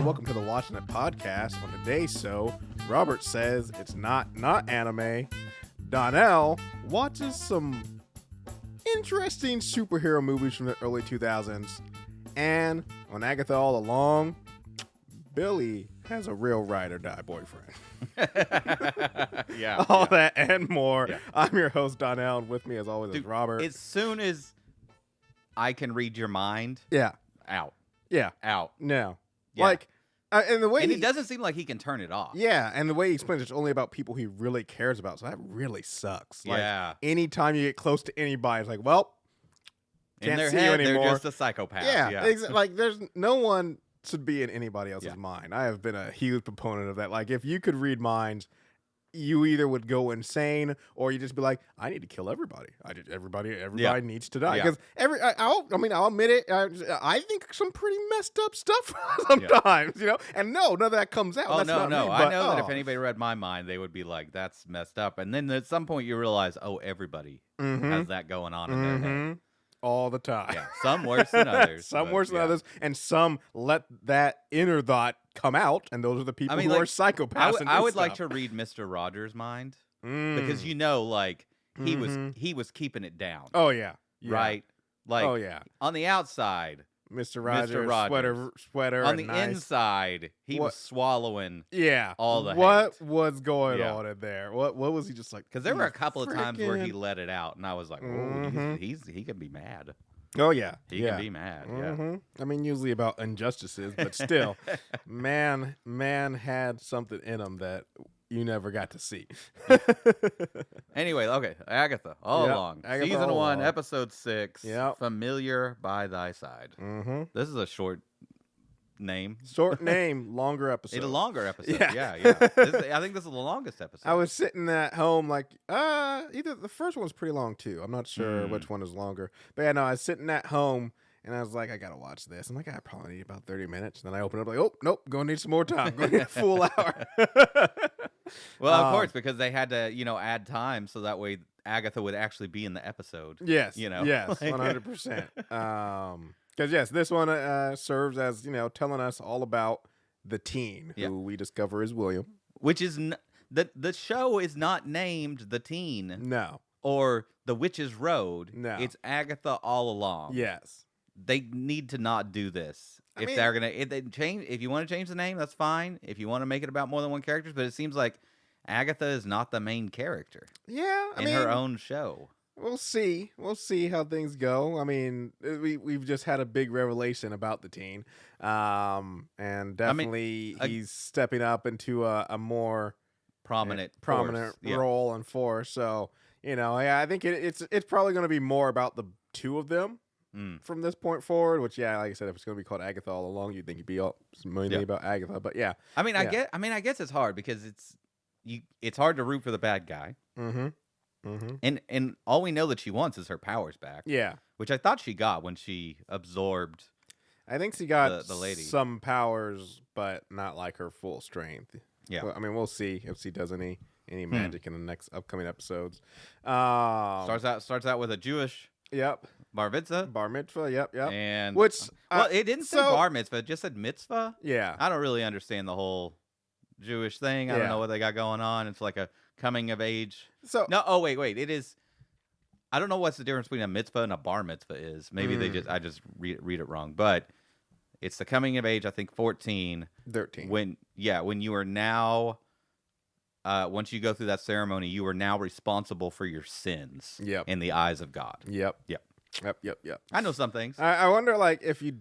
welcome to the Watchin It podcast. On today's show, Robert says it's not anime. Donnell watches some interesting superhero movies from the early 2000s. And on Agatha All Along, Billy has a real ride or die boyfriend. All that and more. Yeah. I'm your host, Donnell, and with me as always is Robert. As soon as I can read your mind, out. Yeah. Out. No. Yeah. And the way it doesn't seem like he can turn it off. Yeah, and the way he explains it's only about people he really cares about. So that really sucks. Yeah. Anytime you get close to anybody, it's like, well, can't in their see head, you anymore. they're just a psychopath. Yeah. Like there's no one should be in anybody else's mind. I have been a huge proponent of that. Like if you could read minds, you either would go insane or you just be like, I need to kill everybody. Everybody needs to die. Because I'll admit it. I think some pretty messed up stuff sometimes, you know. And none of that comes out. Oh, That's not no. me, I know that if anybody read my mind, they would be like, that's messed up. And then at some point you realize, everybody has that going on in their head. All the time. Yeah, some worse than others. Some worse than others, and some let that inner thought come out, and those are the people who are psychopaths. I would like to read Mr. Rogers' mind because he was keeping it down. Oh yeah. Right. Like on the outside, Mr. Rogers, sweater. On the inside, he was swallowing. All the what hate. Was going on in there? What was he just like? Because there were a couple of times where he let it out, and I was like, "Oh, he can be mad." Oh yeah, he can be mad. Yeah. I mean, usually about injustices, but still, man had something in him that you never got to see. Anyway, okay, Agatha All Along, season 1, episode 6. Familiar by thy side. This is a short name. Longer episode. It's a longer episode. Yeah. I think this is the longest episode. I was sitting at home like, either the first one's pretty long too. I'm not sure which one is longer. But yeah, no, I was sitting at home and I was like, I gotta watch this. I'm like, I probably need about 30 minutes. And then I open up like, oh, nope, gonna need some more time. Gonna need a full hour. Well, of course, because they had to, add time so that way Agatha would actually be in the episode. Yes. Yes, 100%. Because yes, this one serves as telling us all about the teen who we discover is William, which is the show is not named The Teen, no, or The Witch's Road. No, it's Agatha All Along. Yes, they need to not do this. If you want to change the name, that's fine. If you want to make it about more than one character, but it seems like Agatha is not the main character. Yeah, in her own show. We'll see. We'll see how things go. I mean, we've just had a big revelation about the teen, and definitely he's stepping up into a more prominent role and force. So I think it's probably going to be more about the two of them from this point forward. Which like I said, if it's going to be called Agatha All Along, you'd think it'd be mainly about Agatha. But yeah, I guess it's hard because it's hard to root for the bad guy. And all we know that she wants is her powers back. Yeah, which I thought she got when she absorbed. I think she got the lady some powers, but not like her full strength. Yeah, well, I mean, we'll see if she does any magic in the next upcoming episodes. Starts out with a Jewish. Yep. Bar mitzvah. Yep. And which it didn't say bar mitzvah; it just said mitzvah. Yeah. I don't really understand the whole Jewish thing. I don't know what they got going on. It's like a coming of age. So no. Oh wait. It is. I don't know what's the difference between a mitzvah and a bar mitzvah is. Maybe I just read it wrong. But it's the coming of age. I think 13. When you are now. Once you go through that ceremony, you are now responsible for your sins. Yep. In the eyes of God. Yep. I know some things. I wonder if you.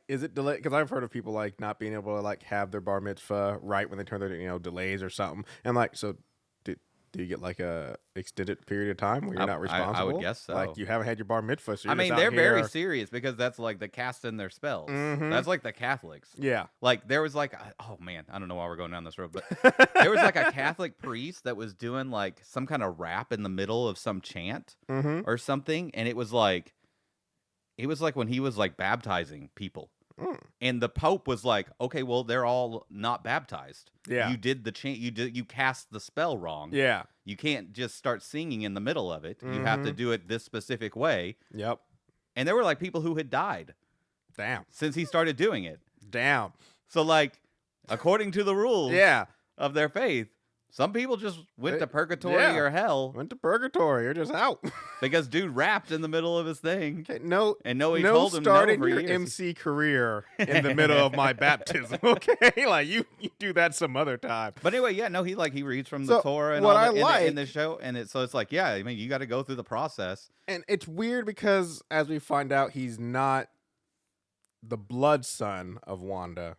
Is it delayed? Because I've heard of people not being able to have their bar mitzvah right when they turn their delays or something. And so do you get a extended period of time where you're not responsible? I would guess so. You haven't had your bar mitzvah. So they're very serious because that's the casting their spells. That's like the Catholics. Yeah. There was oh man, I don't know why we're going down this road, but there was a Catholic priest that was doing some kind of rap in the middle of some chant or something, and it was like when he was baptizing people. And the Pope was like, okay, well, they're all not baptized. Yeah. You did the chant. You cast the spell wrong. Yeah. You can't just start singing in the middle of it. You have to do it this specific way. Yep. And there were people who had died. Damn. Since he started doing it. Damn. So, like, according to the rules of their faith, some people just went to purgatory or hell. Went to purgatory. You're just out. Because dude rapped in the middle of his thing. Okay, he told him starting no for your years. MC career in the middle of my baptism. Okay, like you do that some other time. But anyway, he reads from the Torah and in the show, and it's like, I mean, you got to go through the process. And it's weird because as we find out, he's not the blood son of Wanda.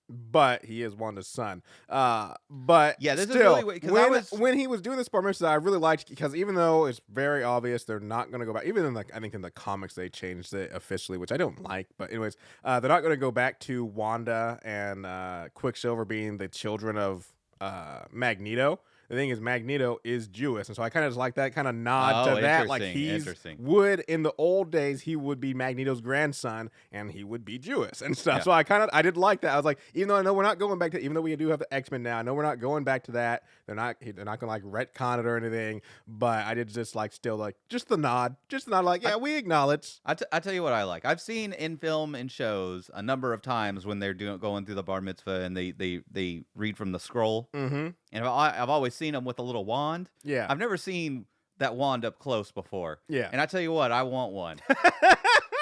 But he is Wanda's son. But this still, is really when he was doing this bar mitzvah, I really liked, because even though it's very obvious they're not going to go back, even in I think in the comics they changed it officially, which I don't like. But anyways, they're not going to go back to Wanda and Quicksilver being the children of Magneto. The thing is, Magneto is Jewish, and so I kind of just like that kind of nod to that. Like would in the old days, he would be Magneto's grandson, and he would be Jewish and stuff. So I did like that. I was like, even though I know we're not going back to, even though we do have the X-Men now, I know we're not going back to that. They're not gonna like retcon it or anything. But I did just like still like just the nod, like we acknowledge. I tell you what I like. I've seen in film and shows a number of times when they're going through the bar mitzvah and they read from the scroll. Mm-hmm. And I've always seen them with a little wand. Yeah. I've never seen that wand up close before. Yeah. And I tell you what, I want one.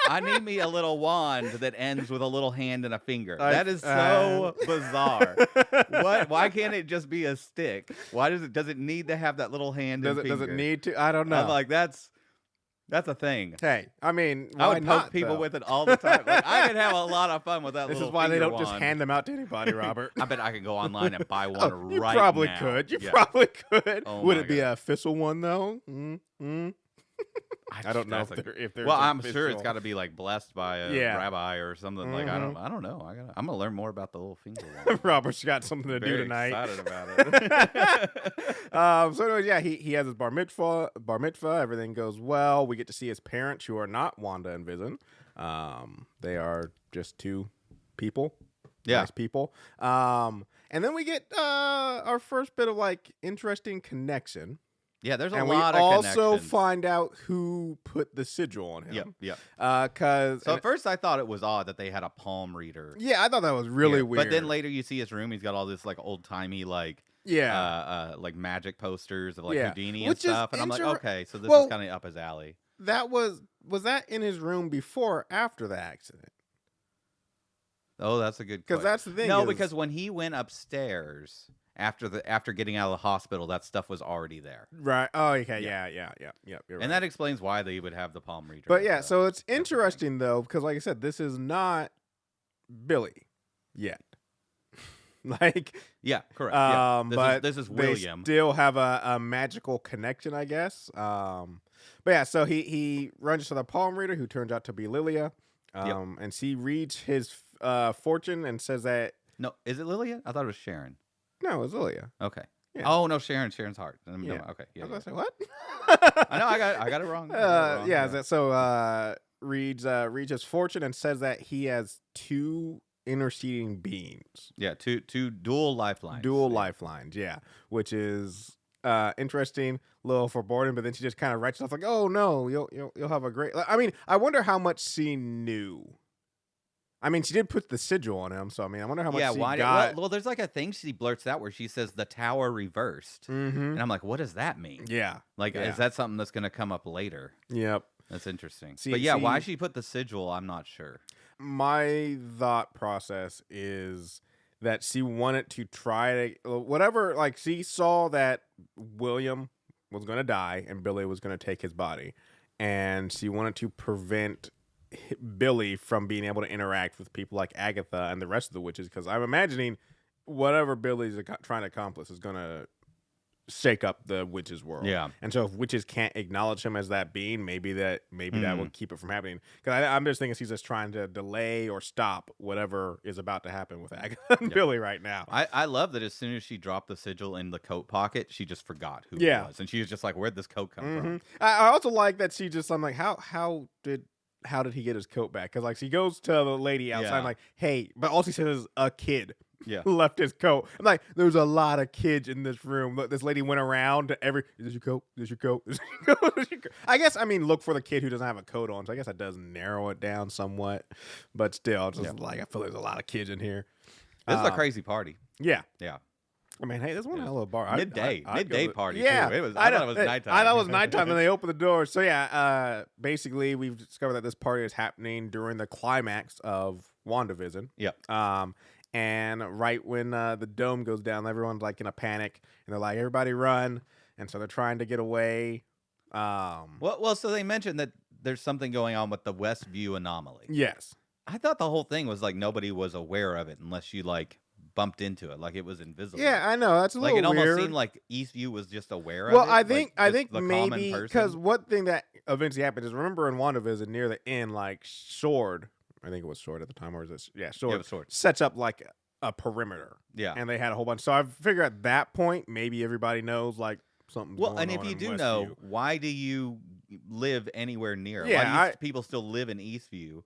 I need me a little wand that ends with a little hand and a finger. That is so bizarre. Why can't it just be a stick? Why does it need to have that little hand and finger? Does it need to? I don't know. I'm like, that's a thing. Hey, I mean, I would poke people with it all the time. Like, I could have a lot of fun with that. This little is why they don't wand. just hand them out to anybody, Robert. I bet I could go online and buy one right now. You probably could. You probably could. Oh Would it be an official one though? Mm-hmm. I don't know if there's. Well, I'm sure it's got to be like blessed by a rabbi or something. Mm-hmm. Like I don't know. I'm gonna learn more about the little finger one. Robert's got something to do tonight. Excited about it. So anyways, he has his bar mitzvah. Everything goes well. We get to see his parents, who are not Wanda and Vision. They are just two people. Nice people. And then we get our first bit of like interesting connection. Yeah, there's a lot of connections. And we also find out who put the sigil on him. Yep. So at first I thought it was odd that they had a palm reader. Yeah, I thought that was really weird. But then later you see his room. He's got all this like old timey like magic posters of like Houdini and stuff. And I'm like, okay, so this is kind of up his alley. That was that in his room before or after the accident? Oh, that's a good question. Because that's the thing. No, because when he went upstairs after getting out of the hospital, that stuff was already there. Right. Oh, okay. Yeah. You're right. And that explains why they would have the palm reader. But yeah, so it's interesting though, because like I said, this is not Billy yet. Like, yeah, correct. But this is William. They still have a magical connection, I guess. But yeah, so he runs to the palm reader, who turns out to be Lilia. And she reads his fortune and says that. No, is it Lilia? I thought it was Sharon. No, it's Lilia. Okay. Yeah. Oh no, Sharon's heart. Yeah. No, okay. Yeah. I was gonna say what? I know. I got it wrong. So reads his fortune and says that he has two interceding beings. Yeah, two dual lifelines. Lifelines. Yeah, which is interesting, a little foreboding. But then she just kind of writes off like, "Oh no, you'll have a great." I mean, I wonder how much she knew. I mean, she did put the sigil on him, so I mean, I wonder how much she got. Well, there's like a thing she blurts out where she says the tower reversed, and I'm like, what does that mean? Yeah, is that something that's going to come up later? Yep, that's interesting. But why she put the sigil, I'm not sure. My thought process is that she wanted to try to whatever. Like she saw that William was going to die and Billy was going to take his body, and she wanted to prevent Billy from being able to interact with people like Agatha and the rest of the witches, because I'm imagining whatever Billy's trying to accomplish is going to shake up the witches' world. Yeah. And so if witches can't acknowledge him as that being, maybe that will keep it from happening. Because I'm just thinking she's just trying to delay or stop whatever is about to happen with Agatha and Billy right now. I love that as soon as she dropped the sigil in the coat pocket, she just forgot who it was. And she was just like, where'd this coat come from? I also like that she just, I'm like, how did he get his coat back? Because like she goes to the lady outside, like, hey, but all she says is a kid. left his coat. I'm like, there's a lot of kids in this room. Look, this lady went around to is this your coat? Is this your coat? Is this your coat? Is this your coat? I guess, I mean, look for the kid who doesn't have a coat on. So I guess that does narrow it down somewhat. But still, just like, I feel there's a lot of kids in here. This is a crazy party. Yeah. Yeah. I mean, hey, this one had a little bar. Midday party. Yeah, too. I thought it was nighttime. I thought it was nighttime, and they opened the door. So yeah, basically, we've discovered that this party is happening during the climax of WandaVision. Yep. And right when the dome goes down, everyone's like in a panic, and they're like, "Everybody run!" And so they're trying to get away. Well, so they mentioned that there's something going on with the Westview anomaly. Yes. I thought the whole thing was like nobody was aware of it unless you like bumped into it, like it was invisible. Yeah, I know, that's a little weird. Like it almost seemed like Eastview was just aware of it. Well, I think the maybe because one thing that eventually happened is, remember in WandaVision near the end, like Sword, I think it was Sword at the time, or is this? Yeah, Sword. Yeah, it was Sword. Sets up like a perimeter. Yeah, and they had a whole bunch. So I figure at that point, maybe everybody knows like something's going on. Well, and if you do know, why do you live anywhere near? Yeah, why do people still live in Eastview?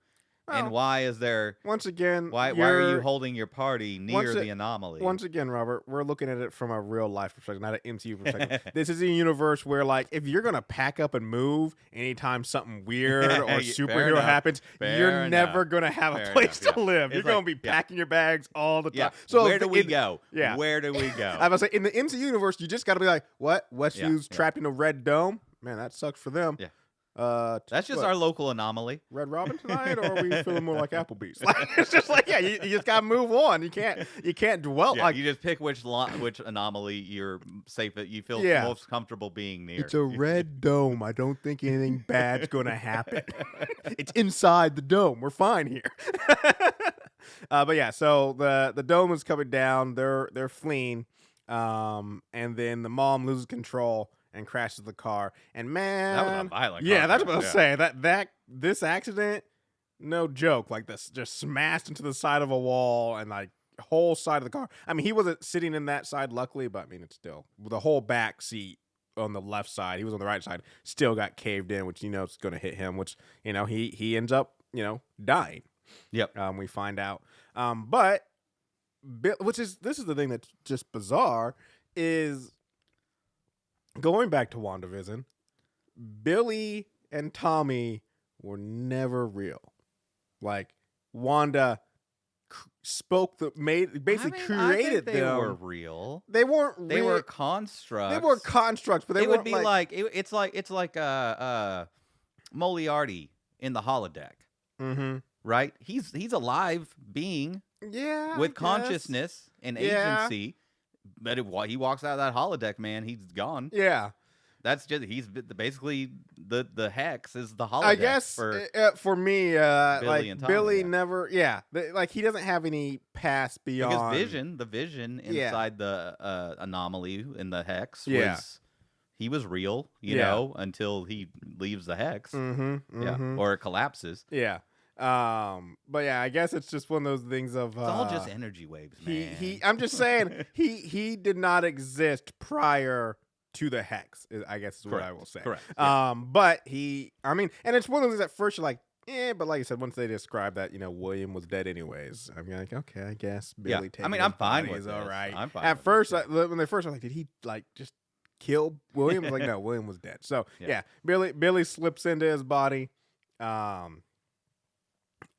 And why is there once again? Why are you holding your party near the anomaly? Once again, Robert, we're looking at it from a real life perspective, not an MCU perspective. This is a universe where, like, if you're gonna pack up and move anytime something weird or superhero happens, you're never gonna have a place to live. You're gonna be packing your bags all the time. Yeah. So where do we go? Yeah, where do we go? I was say in the MCU universe, you just got to be like, what? Westview's trapped in a red dome. Man, that sucks for them. Yeah. That's just our local anomaly. Red Robin tonight, or are we feeling more like Applebee's? Like, it's just like, yeah, you just gotta move on. You can't dwell. Yeah, like, you just pick which anomaly you're safe that you feel most comfortable being near. It's a red dome. I don't think anything bad's gonna happen. It's inside the dome. We're fine here. But yeah, so the dome is coming down. They're fleeing, and then the mom loses control and crashes the car. And man, that was a violent car. Yeah, that's what I was saying. This accident, no joke. Like this, just smashed into the side of a wall and like whole side of the car. I mean, he wasn't sitting in that side, luckily, but I mean, it's still the whole back seat on the left side. He was on the right side, still got caved in, which it's going to hit him. Which he ends up dying. Yep. We find out. But this is the thing that's just bizarre is. Going back to WandaVision, Billy and Tommy were never real. Like Wanda created they them. Were real. They weren't. They were constructs. They were constructs, but they would be like it's like Moriarty in the holodeck. Mm-hmm. Right? He's a live being. Yeah. With consciousness and agency. But he walks out of that holodeck, man, he's gone. Yeah. That's just he's basically the hex is the holodeck. I guess for me, Billy and Tommy, Billy never. Yeah, like he doesn't have any past beyond because the vision inside the anomaly in the hex was real, you know, until he leaves the hex. Mm-hmm. Or it collapses. Yeah. But yeah, I guess it's just one of those things of it's all just energy waves, man. I'm just saying he did not exist prior to the hex, I guess is what I will say. Correct. But and it's one of those things at first you're like, but like I said, once they described that, William was dead anyways, I'm like, okay, I guess Billy taking I'm fine with it. All right. I'm fine. At first, when they first were like, did he like just kill William? I was like, no, William was dead. So yeah, Billy slips into his body.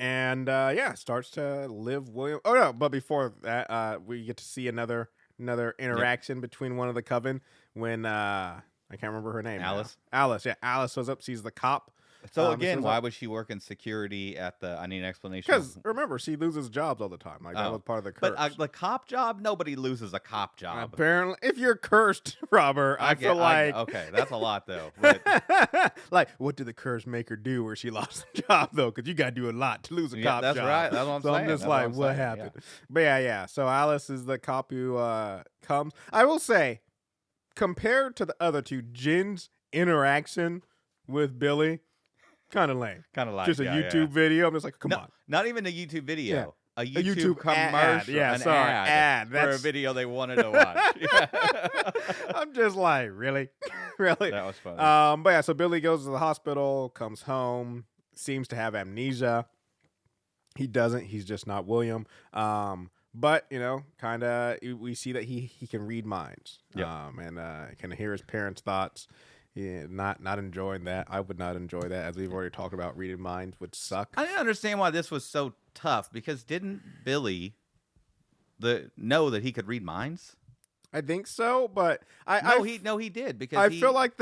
And starts to live William. Oh no! But before that, we get to see another interaction between one of the coven when I can't remember her name. Alice. Now. Alice. Yeah, Alice shows up, sees the cop. So again, why was she working security at the? I need an explanation. Because remember, she loses jobs all the time. Like that was part of the curse. But the cop job, nobody loses a cop job. Apparently, if you're cursed, Robert, I feel like okay, that's a lot though. But like, what did the curse maker do where she lost the job though? Because you got to do a lot to lose a cop job. That's right. That's what I'm saying. I'm just like, what happened? Yeah. But yeah. So Alice is the cop who comes. I will say, compared to the other two, Jin's interaction with Billy. Kind of lame. Just a YouTube video. I'm just like, come on. Not even a YouTube video. Yeah. A YouTube commercial. Ad. For a video they wanted to watch. I'm just like, really? Really? That was funny. But yeah, so Billy goes to the hospital, comes home, seems to have amnesia. He doesn't. He's just not William. But kind of we see that he can read minds. Yeah. And can hear his parents' thoughts. Yeah, not enjoying that. I would not enjoy that, as we've already talked about. Reading minds would suck. I didn't understand why this was so tough, because didn't Billy know that he could read minds? I think so, but he did, because I feel like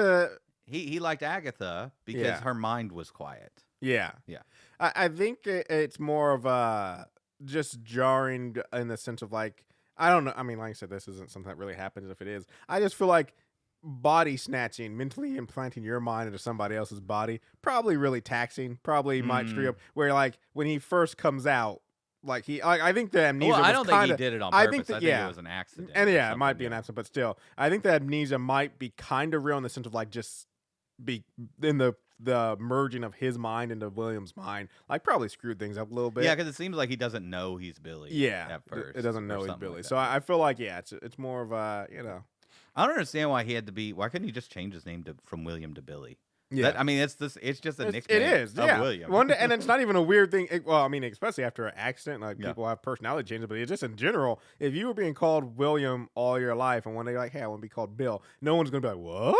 he liked Agatha because her mind was quiet. Yeah. I think it's more of a just jarring in the sense of like, I don't know. I mean, like I said, this isn't something that really happens. If it is, I just feel like body snatching, mentally implanting your mind into somebody else's body, probably really taxing. Probably might screw up. Where like when he first comes out, like I think the amnesia. Well, I was don't think he did it on purpose. I think it was an accident. And it might be an accident, but still, I think the amnesia might be kind of real in the sense of like just be in the merging of his mind into William's mind, like probably screwed things up a little bit. Yeah, because it seems like he doesn't know he's Billy. Yeah, at first it doesn't know he's Billy. Like, so I feel like it's more of a I don't understand why he had to be. Why couldn't he just change his name from William to Billy? Yeah, I mean, it's just a nickname. It is, of William. One day, and it's not even a weird thing. Well, I mean, especially after an accident, like people have personality changes, but it's just in general. If you were being called William all your life, and one day you're like, hey, I want to be called Bill, no one's gonna be like, what?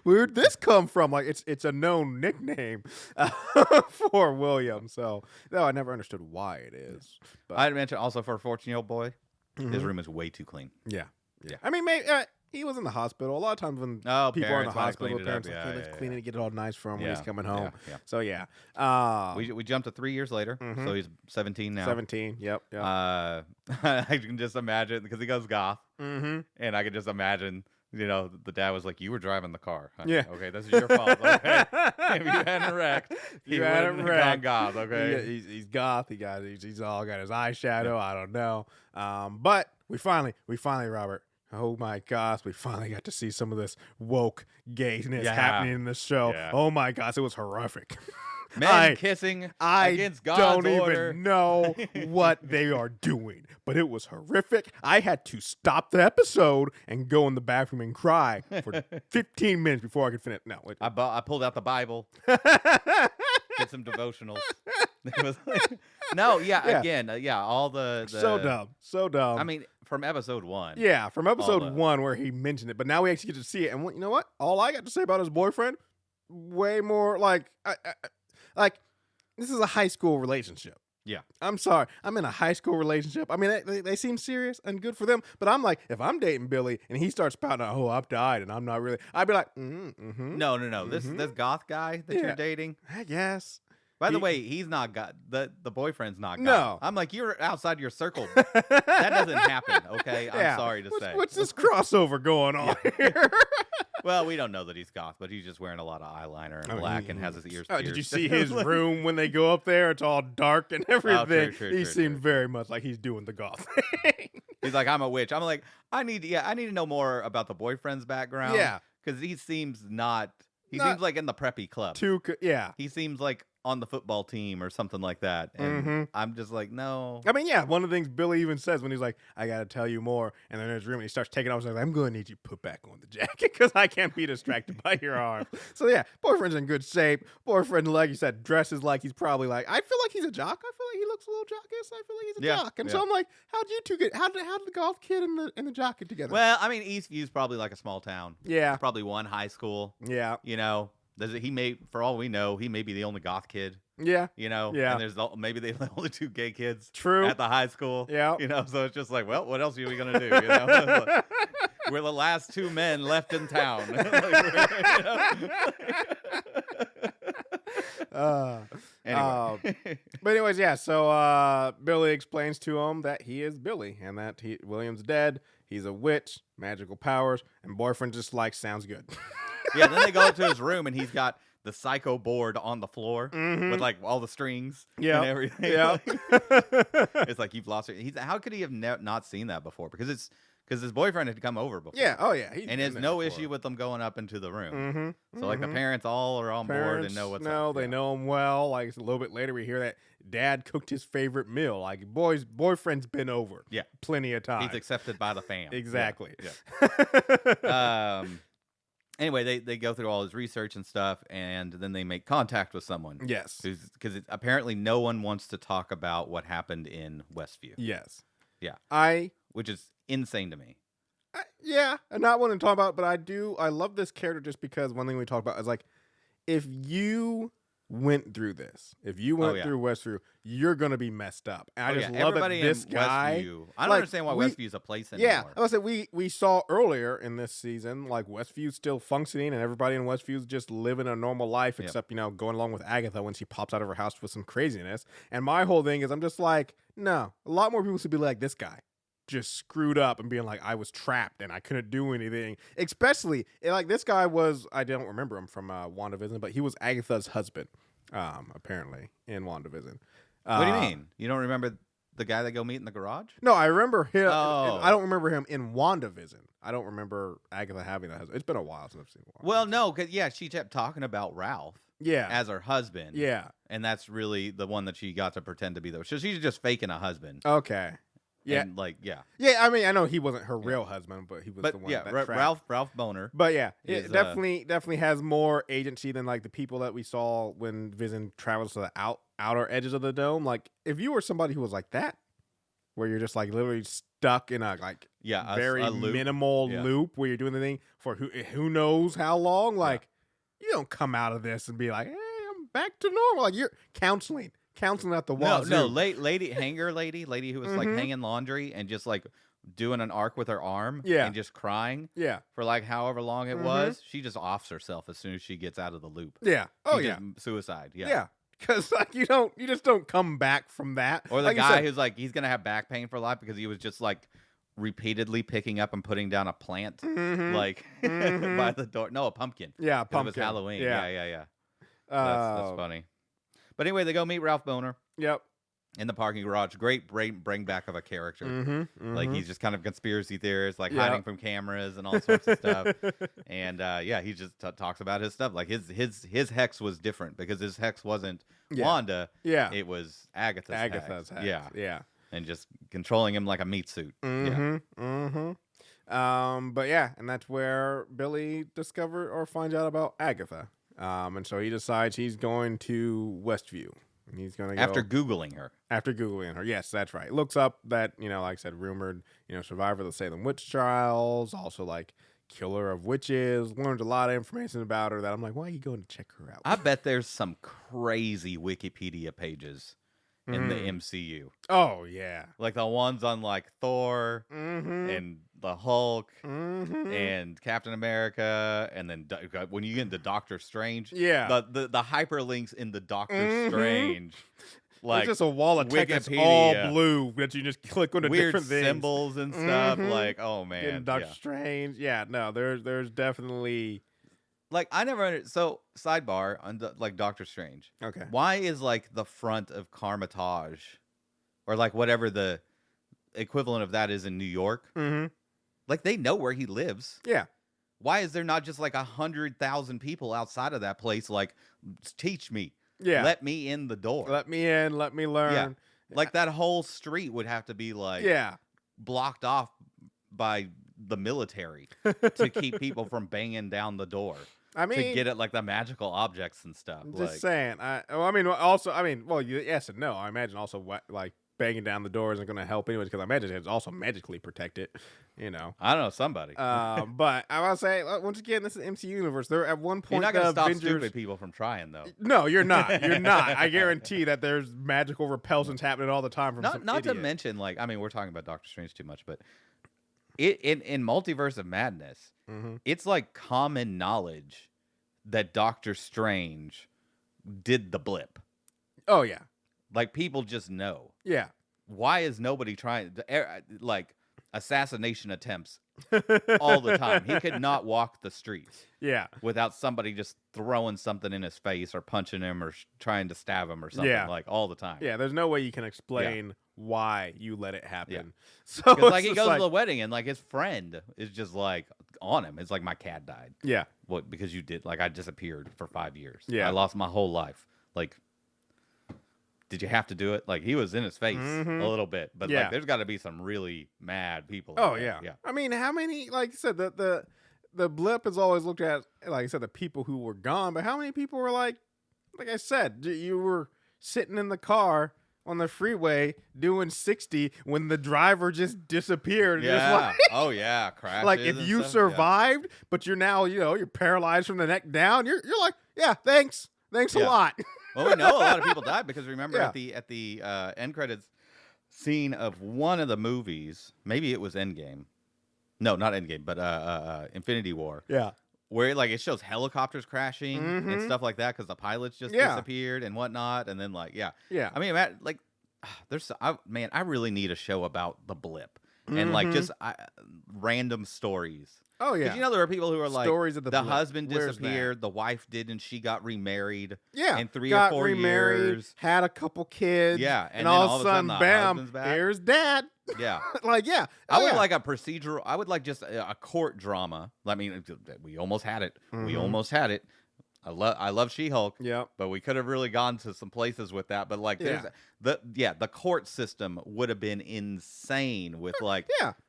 Where'd this come from? Like it's a known nickname for William. So no, I never understood why it is. But I'd mention also for a 14-year-old boy, his room is way too clean. Yeah. I mean, maybe he was in the hospital. A lot of times when people are in the hospital, parents clean it and get it all nice for him when he's coming home. Yeah. So yeah, we jumped to 3 years later, so he's 17 now. 17. Yep. I can just imagine, because he goes goth, and I can just imagine. The dad was like, "You were driving the car." Yeah. Okay, this is your fault. Okay. If you hadn't wrecked, you hadn't wrecked. Gone goth. Okay. He's goth. He's all got his eyeshadow. I don't know. But we finally, Robert. Oh my gosh, we finally got to see some of this woke gayness happening in this show. Yeah. Oh my gosh, it was horrific. Men kissing against God's order. Even know what they are doing, but it was horrific. I had to stop the episode and go in the bathroom and cry for 15 minutes before I could finish. No, I pulled out the Bible, did some devotionals. All the so dumb. I mean, from episode 1. Yeah, from episode 1 where he mentioned it, but now we actually get to see it. And you know what? All I got to say about his boyfriend, way more like this is a high school relationship. Yeah. I'm sorry. I'm in a high school relationship. I mean, they seem serious and good for them. But I'm like, if I'm dating Billy and he starts spouting out, oh, I've died and I'm not really, I'd be like, No. This goth guy that you're dating? I guess. By the way, he's not goth. The boyfriend's not goth. No. I'm like, you're outside your circle. That doesn't happen, okay? I'm sorry to say. What's this crossover going on here? Well, we don't know that he's goth, but he's just wearing a lot of eyeliner and black and has his ears pierced. Did you see his room when they go up there? It's all dark and everything. He seemed very much like he's doing the goth thing. He's like, I'm a witch. I'm like, I need to know more about the boyfriend's background. Yeah. Because he seems seems like in the preppy club. He seems like on the football team or something like that. And I'm just like, no. I mean, one of the things Billy even says when he's like, I got to tell you more. And then in his room, and he starts taking off. He's like, I'm going to need you to put back on the jacket because I can't be distracted by your arm. So, yeah, boyfriend's in good shape. Boyfriend, like you said, dresses like he's probably like, I feel like he's a jock. I feel like he looks a little jockish. I feel like he's a jock. And so I'm like, how'd you two how did the golf kid and the jock get together? Well, I mean, Eastview's probably like a small town. Yeah. It's probably one high school. Yeah. For all we know, he may be the only goth kid. Yeah. Yeah. And there's maybe the only 2 gay kids. True. At the high school. Yeah. So it's just like, well, what else are we going to do? We're the last 2 men left in town. But anyways, so Billy explains to him that he is Billy and that William's dead. He's a witch, magical powers, and boyfriend just sounds good. Yeah, then they go up to his room and he's got the psycho board on the floor with all the strings and everything. Yeah. It's like, you've lost it. How could he have not seen that before? Because his boyfriend had come over before. Yeah. Oh yeah. And there's no issue with them going up into the room. So the parents all are on board and know what's up. No, they know him well. Like a little bit later, we hear that dad cooked his favorite meal. Like boyfriend's been over. Yeah. Plenty of times. He's accepted by the fam. Exactly. Yeah. Anyway, they go through all his research and stuff, and then they make contact with someone. Yes. Because apparently no one wants to talk about what happened in Westview. Yes. Yeah. Which is insane to me. Yeah, I'm not wanting to talk about, but I love this character just because one thing we talk about is like, if you went through this, if you went through Westview, you're gonna be messed up. And I just love that this guy. Westview, I don't understand why Westview's a place anymore. Yeah, I was say we saw earlier in this season like Westview's still functioning and everybody in Westview just living a normal life, except going along with Agatha when she pops out of her house with some craziness. And my whole thing is I'm just like, no, a lot more people should be like this guy. Just screwed up and being like, I was trapped and I couldn't do anything. Especially like this guy was, I don't remember him from WandaVision, but he was Agatha's husband, apparently in WandaVision. What do you mean? You don't remember the guy they go meet in the garage? No, I remember him. Oh. I don't remember him in WandaVision. I don't remember Agatha having a husband. It's been a while since I've seen WandaVision. Well, no, because she kept talking about Ralph. Yeah. As her husband. Yeah. And that's really the one that she got to pretend to be though. So she's just faking a husband. Okay. Yeah. And Yeah, I mean, I know he wasn't her real husband, but he was the one that Ralph Boner. But yeah, it definitely has more agency than like the people that we saw when Vision travels to the outer edges of the dome. Like, if you were somebody who was like that, where you're just like literally stuck in a very loop. minimal loop where you're doing the thing for who knows how long, like you don't come out of this and be like, hey, I'm back to normal. Like you're counseling at the wall. No, lady who was like hanging laundry and just like doing an arc with her arm and just crying for like however long it was. She just offs herself as soon as she gets out of the loop. Yeah. Suicide. Yeah. Because like you just don't come back from that. Or the guy who's like he's gonna have back pain for life because he was just like repeatedly picking up and putting down a plant by the door. No, a pumpkin. Yeah, a pumpkin. It was Halloween. Yeah. That's funny. But anyway, they go meet Ralph Boner. Yep. In the parking garage. Great bring back of a character. Like he's just kind of conspiracy theorist, like hiding from cameras and all sorts of stuff. And he just talks about his stuff. Like his hex was different because his hex wasn't Wanda. Yeah. It was Agatha's hex. Yeah. And just controlling him like a meat suit. But and that's where Billy discovered or finds out about Agatha. And so he decides he's going to Westview. And he's going to go. After Googling her. Yes, that's right. Looks up that, like I said, rumored, survivor of the Salem witch trials, also like killer of witches. Learned a lot of information about her that I'm like, why are you going to check her out? I bet there's some crazy Wikipedia pages in the MCU. Oh, yeah. Like the ones on like Thor and the Hulk and Captain America, and then when you get into Doctor Strange, the hyperlinks in the Doctor Strange, like it's just a wall of text that's all blue that you just click on the weird different things. Symbols and stuff. Like, oh man, in Doctor Strange, there's definitely. Like I never so sidebar on like Doctor Strange. Okay, why is like the front of Carmitage, or like whatever the equivalent of that is in New York? Like they know where he lives. Yeah. Why is there not just like 100,000 people outside of that place? Like, teach me. Yeah. Let me in the door. Let me in. Let me learn. Yeah. Like that whole street would have to be like blocked off by the military to keep people from banging down the door. I mean, to get at like the magical objects and stuff. I'm just saying. Yes and no. I imagine also like banging down the door isn't going to help anyways because I imagine it's also magically protected. I don't know, somebody. But I will say once again, this is MCU universe. There at one point you're not going to stop stupid people from trying though. No, you're not. You're not. I guarantee that there's magical repulsions happening all the time from some not idiot. To mention like we're talking about Doctor Strange too much, but in Multiverse of Madness, it's like common knowledge that Doctor Strange did the blip. Oh yeah. Like people just know. Yeah. Why is nobody trying like assassination attempts all the time? He could not walk the streets. Yeah. Without somebody just throwing something in his face or punching him or trying to stab him or something like all the time. Yeah, there's no way you can explain why you let it happen. Yeah. So like he goes to the wedding and like his friend is just like on him. It's like my cat died. Yeah. What? Because you did I disappeared for 5 years. Yeah. I lost my whole life. Like, did you have to do it? Like he was in his face a little bit, but like there's got to be some really mad people. Oh yeah. I mean, how many? Like you said, the the blip is always looked at, like I said, the people who were gone. But how many people were like I said, you were sitting in the car on the freeway doing 60 when the driver just disappeared. Yeah. Oh yeah. Crashes. Like if you survived, but you're now, you're paralyzed from the neck down. You're like, yeah, thanks a lot. Well, we know a lot of people died because remember at the end credits scene of one of the movies, maybe it was Endgame. No, not Endgame, but Infinity War. Yeah. Where it shows helicopters crashing and stuff like that because the pilots just disappeared and whatnot, and then yeah. I mean, I really need a show about the blip and just random stories. Oh yeah, because there are people who are like stories of the husband disappeared, the wife did, and she got remarried. Yeah, in 3 or 4 years, had a couple kids. Yeah, and all of a sudden, bam, here's dad. Yeah, I would like a procedural. I would like just a court drama. I mean, we almost had it. We almost had it. I love She-Hulk. Yeah, but we could have really gone to some places with that. But there's the court system would have been insane with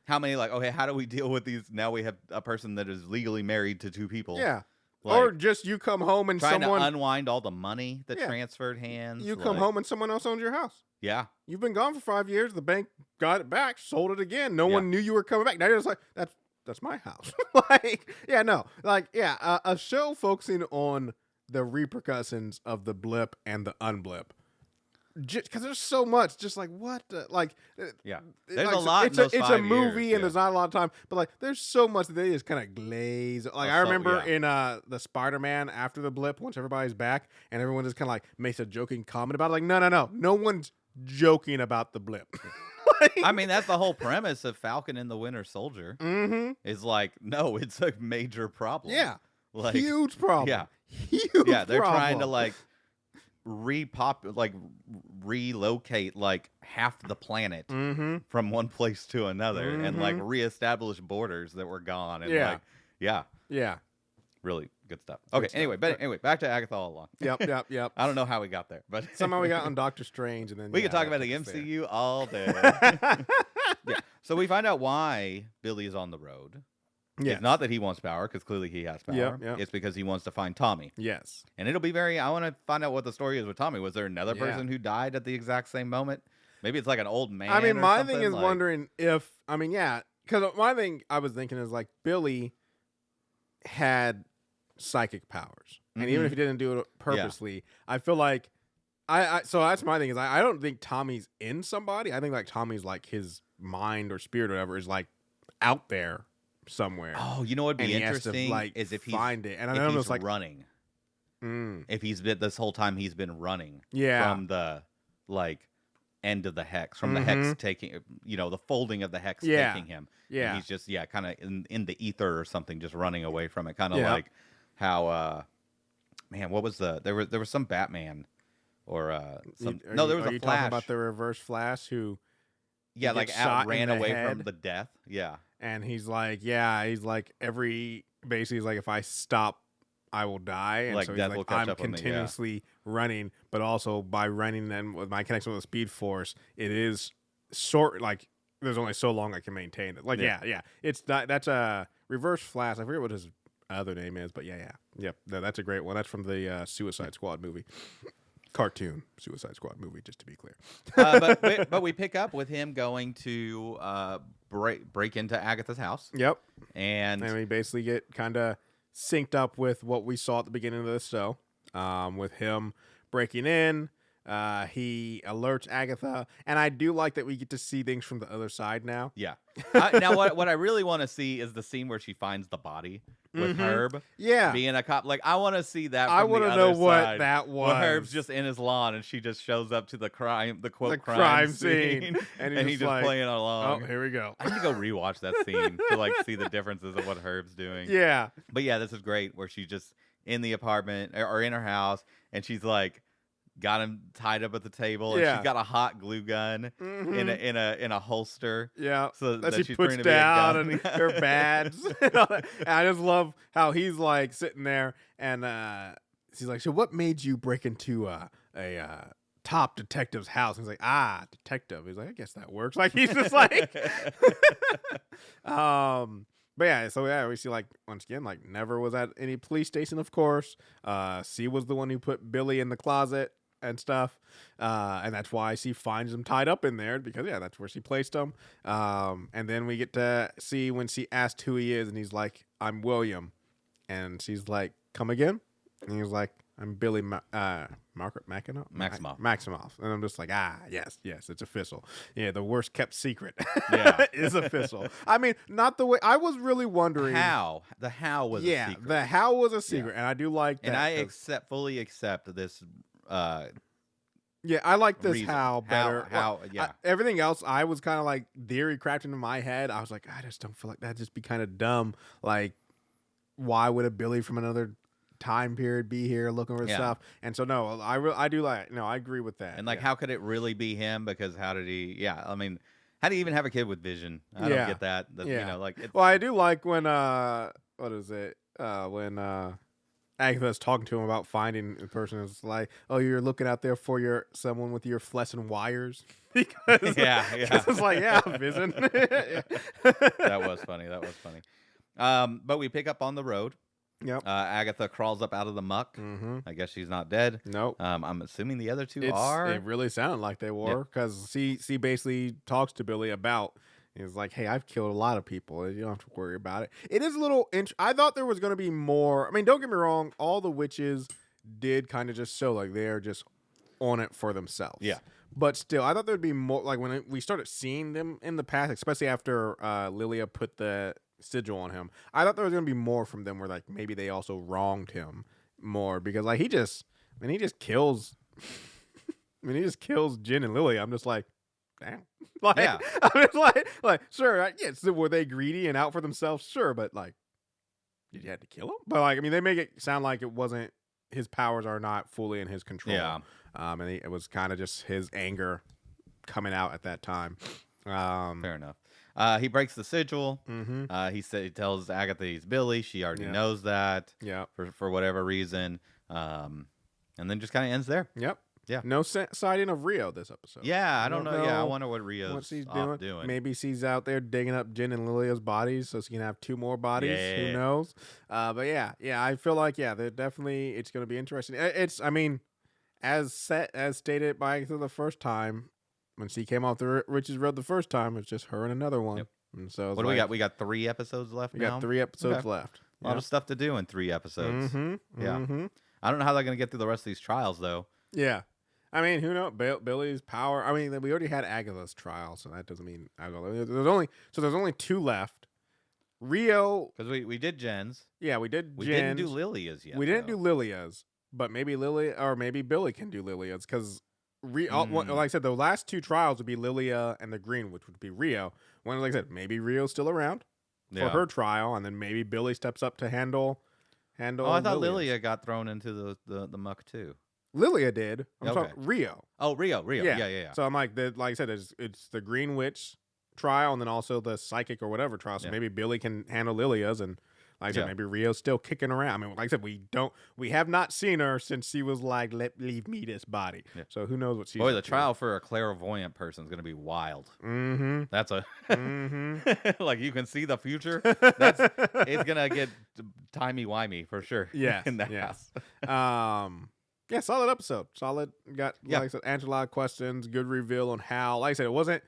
how many okay, how do we deal with these? Now we have a person that is legally married to 2 people. Yeah. Or just you come home and trying someone to unwind all the money that transferred hands. You come home and someone else owns your house. Yeah. You've been gone for 5 years. The bank got it back, sold it again. No one knew you were coming back. Now you're just like, that's my house. A show focusing on the repercussions of the blip and the unblip. Because there's so much, just like what, there's a lot. It's a movie, and there's not a lot of time, but there's so much that they just kind of glaze. I remember in the Spider-Man after the blip, once everybody's back, and everyone just kind of makes a joking comment about it. No one's joking about the blip. I mean, that's the whole premise of Falcon and the Winter Soldier. Is no, it's a major problem. Yeah, huge problem. Yeah, huge. Yeah, they're problem. trying to relocate half the planet from one place to another and reestablish borders that were gone and really good stuff. Okay, anyway, back to Agatha All Along. Yep. I don't know how we got there, but somehow we got on Doctor Strange, and then we could talk about the MCU all day. So we find out why Billy is on the road. Yeah. It's not that he wants power, because clearly he has power. Yep. It's because he wants to find Tommy. Yes. And it'll be I want to find out what the story is with Tommy. Was there another person who died at the exact same moment? Maybe it's like an old man. I mean, my thing is wondering if, because my thing I was thinking is Billy had psychic powers. And even if he didn't do it purposely, I feel like, so that's my thing is I don't think Tommy's in somebody. I think Tommy's his mind or spirit or whatever is out there somewhere. Oh, you know what'd be interesting is if he find it, and I know it's running. If he's been this whole time, he's been running. Yeah. From the end of the hex, from the hex taking, the folding of the hex taking him. Yeah. And he's just kind of in the ether or something, just running away from it. Kind of like how what was there was some Batman or some there was a Flash. Talking about the Reverse Flash who ran away from the death. Yeah. And he's basically if I stop, I will die. And so death will catch I'm up with me, continuously running, but also by running and with my connection with the Speed Force, it is short. There's only so long I can maintain it. It's that's a Reverse Flash. I forget what his other name is, but yep. No, that's a great one. That's from the Suicide Squad movie. Cartoon Suicide Squad movie, just to be clear. but we pick up with him going to break into Agatha's house. Yep. And we basically get kind of synced up with what we saw at the beginning of the show, with him breaking in. He alerts Agatha, and I do like that we get to see things from the other side now. Yeah. Now, what I really want to see is the scene where she finds the body with Herb. Yeah. Being a cop. I want to see that. I want to know what that was. When Herb's just in his lawn, and she just shows up to the crime scene, and he's just playing along. Oh, here we go. I need to go rewatch that scene to see the differences of what Herb's doing. Yeah. But yeah, this is great where she's just in the apartment or in her house, and she's got him tied up at the table, and she's got a hot glue gun in a holster. Yeah, so that she's she puts down and her badge. And I just love how he's sitting there, and she's like, "So what made you break into a top detective's house?" And he's like, "Detective." He's like, "I guess that works." He's just But yeah, so yeah, we see like once again, like never was at any police station, of course. C was the one who put Billy in the closet and stuff. And that's why she finds him tied up in there because yeah, that's where she placed him. And then we get to see when she asked who he is and he's like, I'm William. And she's like, come again? And he's like, I'm Billy Maximoff. And I'm just like, yes, it's official. Yeah, the worst kept secret is official. I mean, not the way, I was really wondering. How? The how was a secret. Yeah, the how was a secret. And I do like that. And I fully accept this. Yeah, I like this reason. how better. Yeah. Everything else, I was kind of like theory crafting in my head. I was like, I just don't feel like that'd just be kind of dumb. Like, why would a Billy from another time period be here looking for stuff? And so no, I do like, no, I agree with that. And like, how could it really be him? Because how did he? Yeah, I mean, how do you even have a kid with vision? I don't get that. You know, like. Well, I do like when what is it? When Agatha's talking to him about finding a person. It's like, oh, you're looking out there for someone with your flesh and wires. Because it's like, vision. That was funny. But we pick up on the road. Yep. Agatha crawls up out of the muck. Mm-hmm. I guess she's not dead. Nope. I'm assuming the other two are. It really sounded like they were because she basically talks to Billy about. He's like, hey, I've killed a lot of people. You don't have to worry about it. It is a little. I thought there was going to be more. I mean, don't get me wrong. All the witches did kind of just show like they're just on it for themselves. Yeah. But still, I thought there'd be more. Like when we started seeing them in the past, especially after Lilia put the sigil on him, I thought there was going to be more from them where like maybe they also wronged him more because like he just kills. He just kills Jen and Lily. I'm just like, damn. Like, I'm just like sure, yes. Were they greedy and out for themselves? Sure, but like, did you have to kill him? But like, I mean, they make it sound like it wasn't. His powers are not fully in his control. Yeah. And it was kind of just his anger coming out at that time. Fair enough. He breaks the sigil. Mm-hmm. He tells Agatha he's Billy. She already knows that. Yeah. For whatever reason. And then just kind of ends there. Yep. Yeah. No sighting of Rio this episode. Yeah, I don't know. Yeah, I wonder what Rio's doing. Maybe she's out there digging up Jen and Lilia's bodies so she can have two more bodies. Yeah. Who knows? But yeah, I feel like they're definitely. It's going to be interesting. I mean, as stated by Agatha the first time when she came off the Rich's Road the first time, it's just her and another one. Yep. And so what do we got? We got 3 episodes left. We got 3 episodes left. A lot of stuff to do in 3 episodes. Mm-hmm. Yeah. Mm-hmm. I don't know how they're going to get through the rest of these trials though. Yeah. I mean, who knows? Billy's power. I mean, we already had Agatha's trial, so that doesn't mean there's only 2 left. Rio, because we did Jen's. Yeah, we did. We didn't do Lilia's yet. We didn't do Lilia's, but maybe maybe Billy can do Lilia's because like I said, the last 2 trials would be Lilia and the Green, which would be Rio. When, like I said, maybe Rio's still around for her trial, and then maybe Billy steps up to handle. Oh, I thought Lilia got thrown into the muck too. Lilia did. I'm talking Rio. Oh, Rio. Yeah. So I'm like I said, it's the Green Witch trial and then also the psychic or whatever trial. So maybe Billy can handle Lilia's and like I said, maybe Rio's still kicking around. I mean, like I said, we have not seen her since she was like, leave me this body. Yeah. So who knows what she's the trial for a clairvoyant person is going to be wild. Mm-hmm. That's like you can see the future. It's going to get timey-wimey for sure. Yeah. In that house. Yeah, solid episode. Solid. Like I said, answered a lot of questions. Good reveal on how. Like I said, it wasn't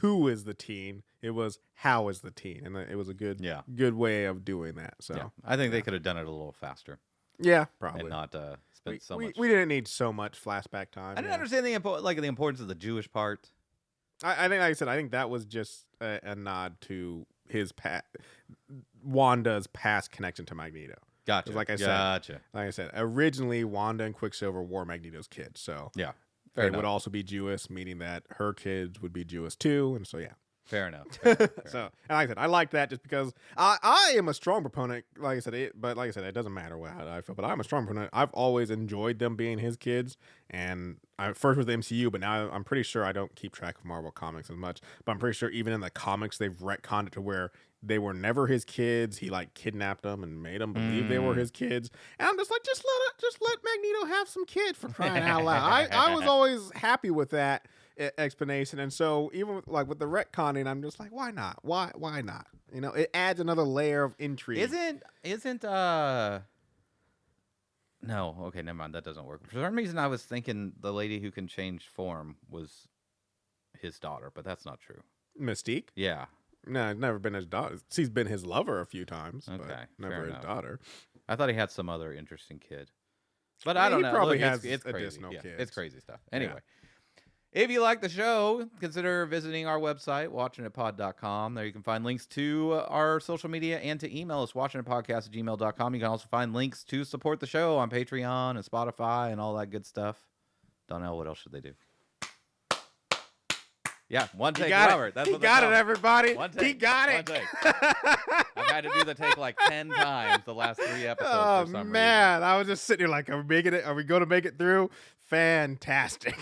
who is the teen. It was how is the teen, and it was a good way of doing that. So I think they could have done it a little faster. Yeah, probably. And not spent so much. We didn't need so much flashback time. I didn't understand the importance of the Jewish part. I think, like I said, I think that was just a nod to his Wanda's past connection to Magneto. Gotcha. Like I said, originally Wanda and Quicksilver were Magneto's kids, so they would also be Jewish, meaning that her kids would be Jewish too, and so fair enough. So, and like I said, I like that just because I am a strong proponent. Like I said, it doesn't matter how I feel, but I'm a strong proponent. I've always enjoyed them being his kids, and I first with the MCU, but now I'm pretty sure I don't keep track of Marvel comics as much. But I'm pretty sure even in the comics they've retconned it to where they were never his kids. He like kidnapped them and made them believe they were his kids. And I'm just like, just let Magneto have some kids for crying out loud. I was always happy with that. explanation. And so even with the retconning, I'm just like, why not? Why not? You know, it adds another layer of intrigue. Isn't No, okay, never mind. That doesn't work. For some reason, I was thinking the lady who can change form was his daughter, but that's not true. Mystique? Yeah. No, it's never been his daughter. She's been his lover a few times, Okay, but never his daughter. I thought he had some other interesting kid. But I don't know. He probably Look, has it's crazy. additional kids. It's crazy stuff. Anyway. If you like the show, consider visiting our website, watchinitpod.com. There you can find links to our social media and to email us, watchinitpodcast@gmail.com. You can also find links to support the show on Patreon and Spotify and all that good stuff. Donnell, what else should they do? Yeah, one take, Robert. That's what he got it, everybody. One take. He got it. One take. I've had to do the take like 10 times the last 3 episodes. Oh, for some man. reason. I was just sitting here like, are we making it? Are we going to make it through? Fantastic.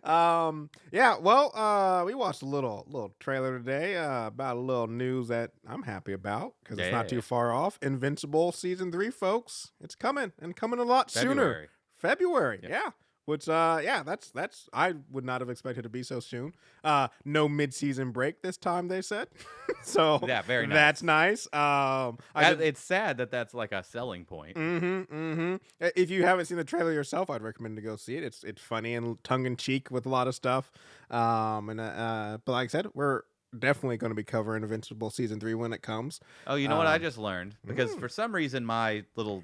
Yeah, well, we watched a little trailer today about a little news that I'm happy about because it's not too far off. Invincible season 3, folks. It's coming and coming a lot sooner. February. Yep. Yeah. Which, that's I would not have expected to be so soon. No mid-season break this time, they said. So yeah, very nice. That's nice. It's sad that that's like a selling point. If you haven't seen the trailer yourself, I'd recommend to go see it. It's funny and tongue-in-cheek with a lot of stuff. But like I said, we're definitely going to be covering Invincible season 3 when it comes. Oh, you know what I just learned? Because for some reason, my little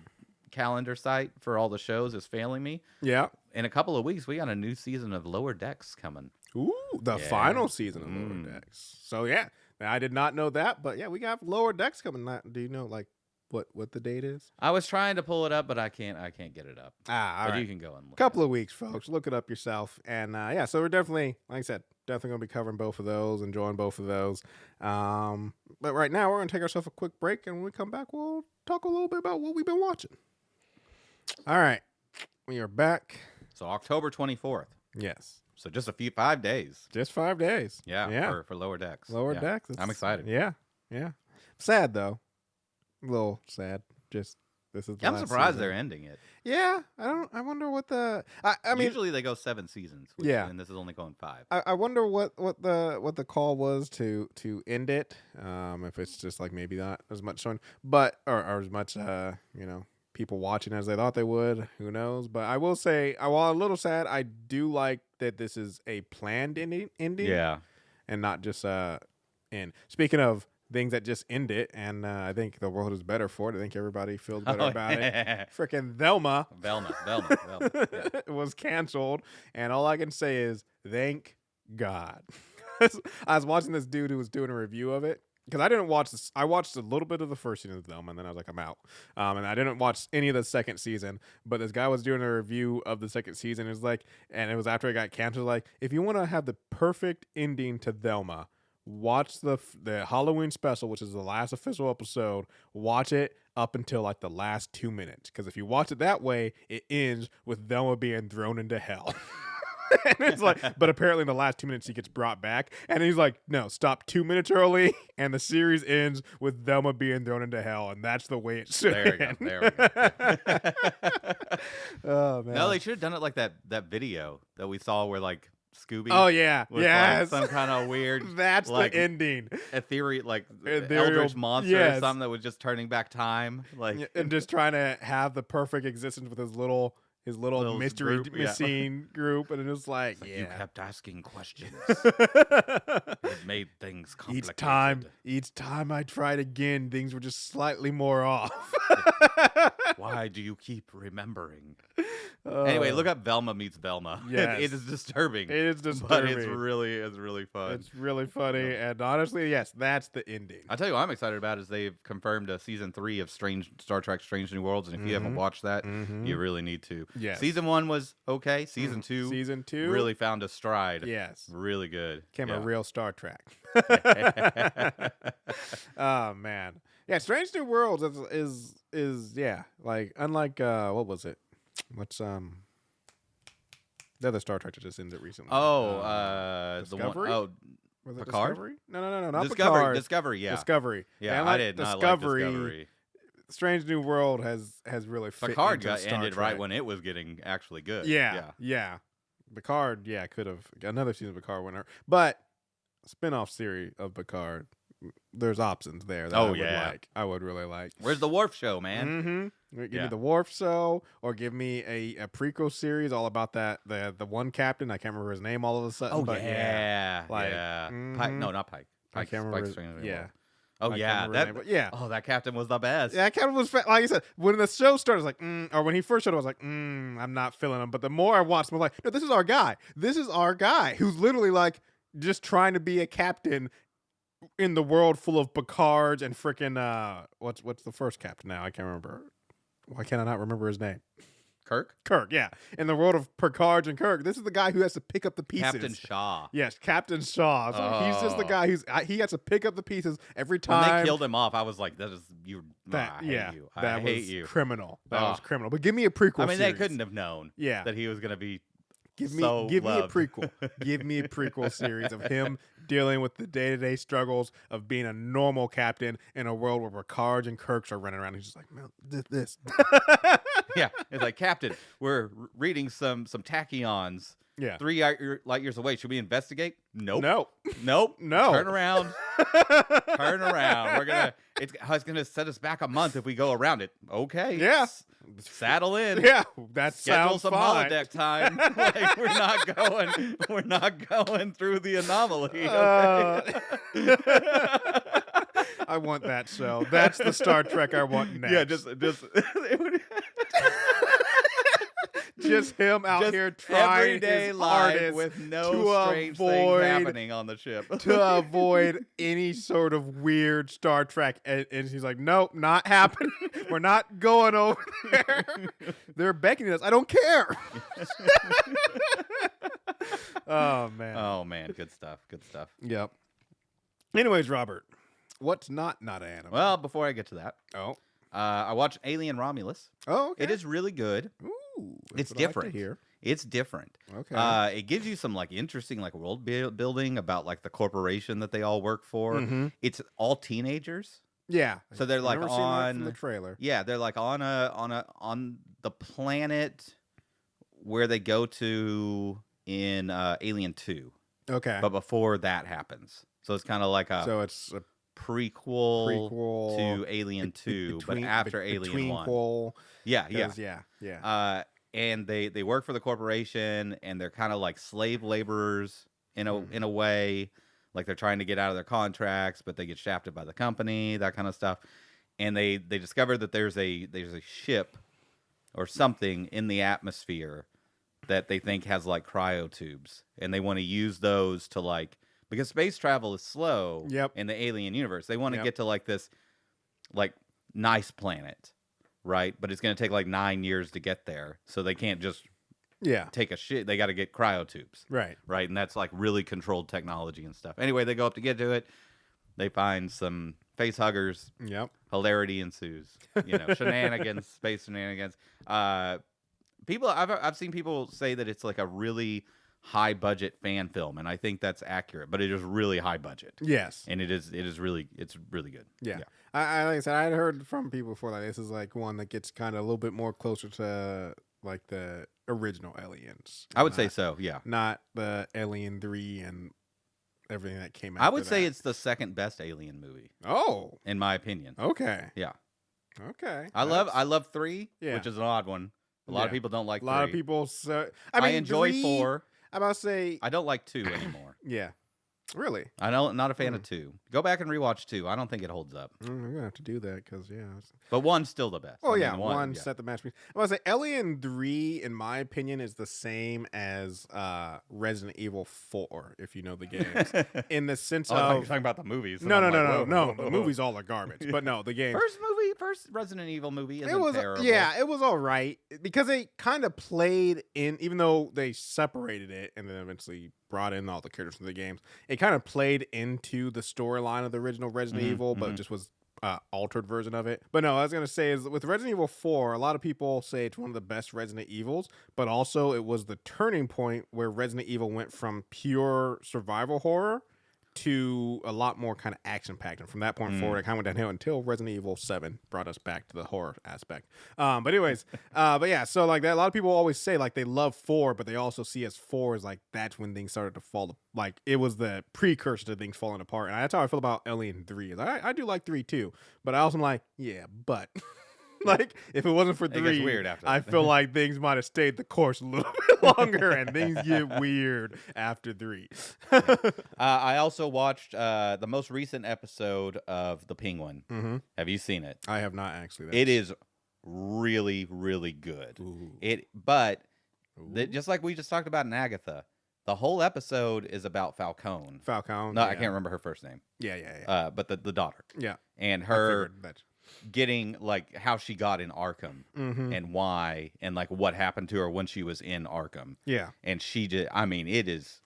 calendar site for all the shows is failing me. Yeah. In a couple of weeks, we got a new season of Lower Decks coming. Ooh, the final season of Lower Decks. So yeah, I did not know that, but yeah, we got Lower Decks coming. Do you know like what the date is? I was trying to pull it up, but I can't get it up. All right. You can go and look. Couple of weeks, folks. Look it up yourself. And so we're definitely, like I said, definitely gonna be covering both of those, enjoying both of those. But right now we're gonna take ourselves a quick break, and when we come back, we'll talk a little bit about what we've been watching. All right, we are back. So October 24th. Yes. So just 5 days. Just 5 days. Yeah. For Lower Decks. Lower Decks. I'm excited. Yeah. Sad though. A little sad. Just this is. I'm surprised they're ending it. Yeah. I wonder what the. I mean, usually they go 7 seasons. And this is only going 5. I wonder what the call was to end it. If it's just like maybe not as much showing, but or as much people watching as they thought they would. Who knows? But I will say, while a little sad, I do like that this is a planned ending. Yeah. And not just end. Speaking of things that just end it, and I think the world is better for it. I think everybody feels better about it. Freaking Velma. Yeah. Was canceled. And all I can say is, thank God. I was watching this dude who was doing a review of it. Because I didn't watch this. I watched a little bit of the first season of Velma, and then I was like, I'm out. And I didn't watch any of the second season. But this guy was doing a review of the second season. It was like, and it was after it got canceled. Like, if you want to have the perfect ending to Velma, watch the Halloween special, which is the last official episode. Watch it up until like the last 2 minutes. Because if you watch it that way, it ends with Velma being thrown into hell. And it's like, but apparently in the last 2 minutes he gets brought back, and he's like, no, stop 2 minutes early, and the series ends with Velma being thrown into hell, and that's the way it should end. There we go. Oh man. No, they should have done it like that video that we saw where like Scooby. Oh yeah, like some kind of weird. That's like, the ending. Ethereal eldritch monster or something that was just turning back time, like and just trying to have the perfect existence with his little mystery machine group, and it was like, you kept asking questions. It made things complicated. Each time I tried again, things were just slightly more off. Why do you keep remembering? Anyway, look up Velma Meets Velma. Yes. It is disturbing. It is disturbing. But it's really fun. It's really funny. And honestly, yes, that's the ending. I'll tell you what I'm excited about is they've confirmed a season 3 of Star Trek Strange New Worlds. And if you haven't watched that, you really need to. Yes. Season 1 was okay. Season 2 really found a stride. Yes. Really good. Became a real Star Trek. Oh, man. Yeah, Strange New Worlds is like, unlike, what was it? What's the other Star Trek that just ended recently? Discovery? The one, was it Picard? Discovery? No, not Discovery. Picard. Discovery, yeah. Discovery. Yeah, I did not like Discovery. Strange New World has really fit Picard into Star ended Trek. right when it was getting actually good. Yeah. Picard, could have another season of Picard winner, but spinoff series of Picard. There's options there that I would really like. Where's the Worf show, man? Give me the Worf show, or give me a prequel series all about the one captain. I can't remember his name all of a sudden. Pike. No, not Pike. I can't remember. Oh yeah, that captain was the best. Yeah, that captain was like I said when the show started, I was like, or when he first showed up, I was like, I'm not feeling him. But the more I watched him, I was like, no, this is our guy. This is our guy who's literally like just trying to be a captain in the world full of Picards and freaking what's the first captain now? I can't remember. Why can't I not remember his name? Kirk, yeah. In the world of Picards and Kirk, this is the guy who has to pick up the pieces. Captain Shaw. Yes, Captain Shaw. So he's just the guy he has to pick up the pieces every time. When they killed him off, I was like, "That is you." I hate you. I hate you. Criminal. That was criminal. But give me a prequel. I mean, series. they couldn't have known. That he was going to be. Give me a prequel. Give me a prequel series of him dealing with the day-to-day struggles of being a normal captain in a world where Picards and Kirks are running around. He's just like, man, this. Yeah, it's like, Captain, we're reading some tachyons. Yeah. 3 light years away. Should we investigate? Nope. No. Turn around. It's gonna set us back a month if we go around it. Okay. Yeah. Saddle in. Yeah. That Schedule sounds some fine. holodeck time. Like, we're not going through the anomaly. Okay? I want that show. That's the Star Trek I want next. Yeah, just him out here trying everyday his life hardest with no strange things happening on the ship to avoid any sort of weird Star Trek. And he's like, nope, not happening. We're not going over there. They're beckoning us. I don't care. Oh man. Good stuff. Yep. Anyways, Robert, what's not anime? Well, before I get to that, I watched Alien Romulus. Oh, okay. It is really good. Ooh, it's different. It's different. Okay. It gives you some like interesting like world building about like the corporation that they all work for. Mm-hmm. It's all teenagers. Yeah. So they're like seen that from the trailer. Yeah, they're like on the planet where they go to in Alien 2. Okay. But before that happens. So it's kind of like it's a prequel to Alien 2, but after Alien 1. Yeah. And they work for the corporation, and they're kind of like slave laborers in a way. Like they're trying to get out of their contracts, but they get shafted by the company, that kind of stuff. And they discover that there's a ship or something in the atmosphere that they think has like cryotubes, and they want to use those to like, because space travel is slow in the alien universe. They want to get to like this like nice planet, right? But it's going to take like 9 years to get there. So they can't just take a shit. They got to get cryotubes. Right. And that's like really controlled technology and stuff. Anyway, they go up to get to it. They find some face huggers. Hilarity ensues. Shenanigans, space shenanigans. People, I've seen people say that it's like a really high budget fan film, and I think that's accurate. But it is really high budget. Yes, and it's really good. Yeah. I like I said, I had heard from people before that this is like one that gets kind of a little bit more closer to like the original Aliens. I would say so. Yeah, not the Alien 3 and everything that came out. I would say it's the second best Alien movie. Oh, in my opinion. Okay. Yeah. Okay. I love 3, which is an odd one. A lot of people don't like 3. A lot of people. I enjoy 4. I'm about to say I don't like 2 anymore. Yeah. Really? Not a fan of 2. Go back and rewatch 2. I don't think it holds up. I'm going to have to do that because, But 1's still the best. Oh, one set the masterpiece. I was say Alien 3, in my opinion, is the same as Resident Evil 4, if you know the games. In the sense of... you're talking about the movies. No. The movies all are garbage. But no, the games... First Resident Evil movie isn't terrible. Yeah, it was all right. Because they kind of played in... Even though they separated it and then eventually brought in all the characters from the games, it kind of played into the storyline of the original Resident Evil, but just was altered version of it. But no, I was going to say is with Resident Evil 4, a lot of people say it's one of the best Resident Evils, but also it was the turning point where Resident Evil went from pure survival horror to a lot more kind of action packed, and from that point forward, it kind of went downhill until Resident Evil 7 brought us back to the horror aspect. But anyways, but yeah, so like that, a lot of people always say like they love 4, but they also see as 4 as like that's when things started to fall. Like it was the precursor to things falling apart, and that's how I feel about Alien 3. I do like 3 too, but I also am like, yeah, but. Like, if it wasn't for 3, it gets weird after that. I feel like things might have stayed the course a little bit longer, and things get weird after 3. I also watched the most recent episode of The Penguin. Mm-hmm. Have you seen it? I have not actually. It is really, really good. Ooh. Just like we just talked about in Agatha, the whole episode is about Falcone. Falcone? No, yeah. I can't remember her first name. Yeah. But the daughter. Yeah. And her getting like how she got in Arkham and why and like what happened to her when she was in Arkham. Yeah. And she just, I mean, it is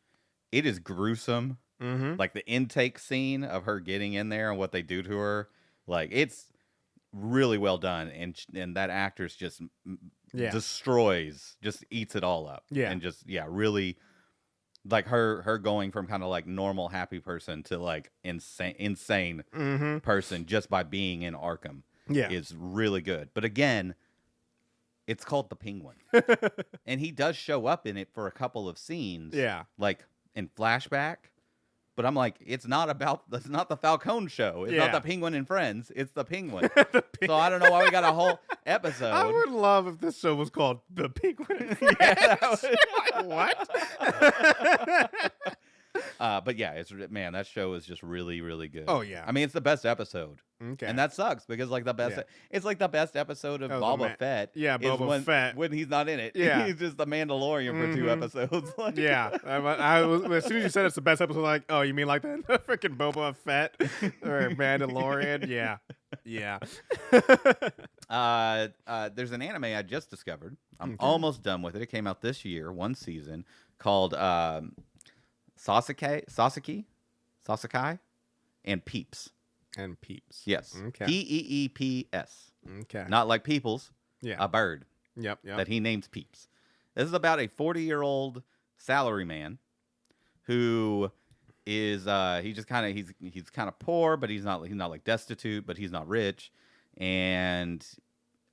gruesome. Like the intake scene of her getting in there and what they do to her, like it's really well done. And that actress just destroys, just eats it all up. Yeah. And just, really like her going from kind of like normal happy person to like insane person just by being in Arkham is really good. But again, it's called The Penguin. And he does show up in it for a couple of scenes. Yeah. Like in flashback. But I'm like, that's not the Falcone show. It's not the Penguin and Friends. It's the Penguin. So I don't know why we got a whole episode. I would love if this show was called The Penguin and Friends. What? But yeah, that show is just really, really good. Oh yeah. I mean, it's the best episode. Okay. And that sucks because like it's like the best episode of Boba Fett. Yeah, Boba Fett. When he's not in it. Yeah. He's just the Mandalorian for 2 episodes. Like, yeah. I was, as soon as you said it's the best episode, like, oh, you mean like the freaking Boba Fett or Mandalorian? Yeah. Yeah. There's an anime I just discovered. I'm almost done with it. It came out this year, 1 season, called Sasaki and Peeps. And Peeps. Yes. Okay. Peeps. Okay. Not like Peoples. Yeah. A bird. Yep. That he names Peeps. This is about a 40-year-old salaryman who is he's kind of poor, but he's not like destitute, but he's not rich, and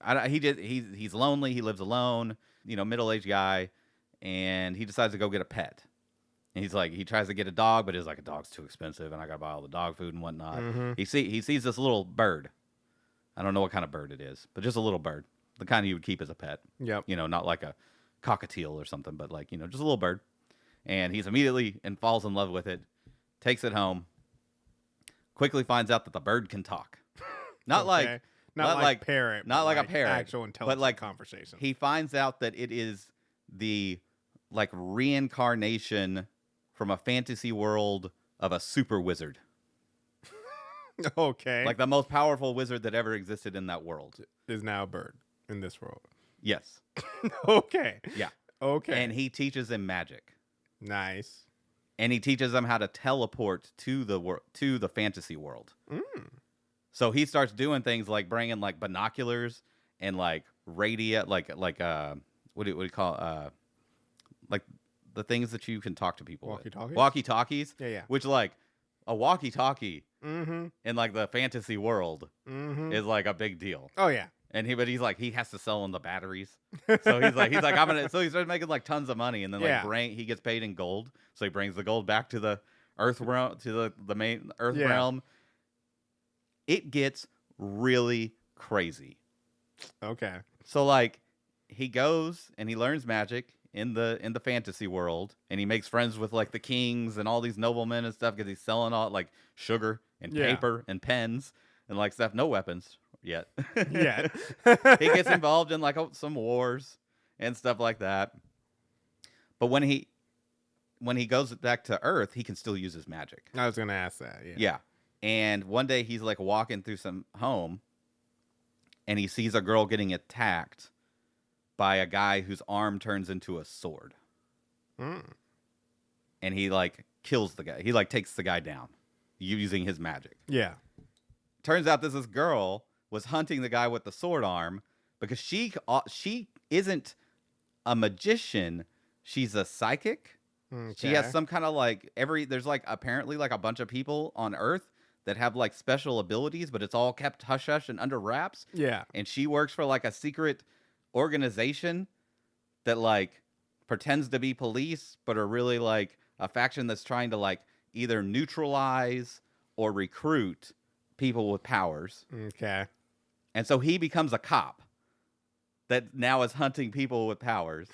he's lonely. He lives alone. Middle-aged guy, and he decides to go get a pet. And he's like, he tries to get a dog, but he's like, a dog's too expensive, and I gotta buy all the dog food and whatnot. He sees this little bird. I don't know what kind of bird it is, but just a little bird, the kind you would keep as a pet. Yep. Not like a cockatiel or something, but like just a little bird. And he's immediately falls in love with it, takes it home. Quickly finds out that the bird can talk. Not like parrot, not like a parrot, actual intelligent but like conversation. He finds out that it is the like reincarnation from a fantasy world of a super wizard. Okay. Like the most powerful wizard that ever existed in that world is now a bird in this world. Yes. Okay. Yeah. Okay. And he teaches him magic. Nice. And he teaches them how to teleport to the fantasy world. So he starts doing things like bringing like binoculars and like radio, like what do you call like the things that you can talk to people with. Walkie-talkies. Yeah. Which like a walkie-talkie in like the fantasy world is like a big deal. Oh yeah. And he's like, he has to sell them the batteries. So he's like, so he starts making like tons of money, and then he gets paid in gold. So he brings the gold back to the Earth realm, to the main Earth realm. It gets really crazy. Okay. So like, he goes and he learns magic in the fantasy world, and he makes friends with like the kings and all these noblemen and stuff because he's selling all like sugar and paper and pens and like stuff. No weapons. Yet. He gets involved in like some wars and stuff like that. But when he goes back to Earth, he can still use his magic. I was gonna ask that. Yeah. And one day he's like walking through some home, and he sees a girl getting attacked by a guy whose arm turns into a sword. And he like kills the guy. He like takes the guy down using his magic. Yeah. Turns out this girl was hunting the guy with the sword arm because she isn't a magician. She's a psychic, She has some kind of like there's like apparently like a bunch of people on Earth that have like special abilities, but it's all kept hush hush and under wraps. Yeah. And she works for like a secret organization that like pretends to be police, but are really like a faction that's trying to like either neutralize or recruit people with powers. Okay. And so he becomes a cop that now is hunting people with powers.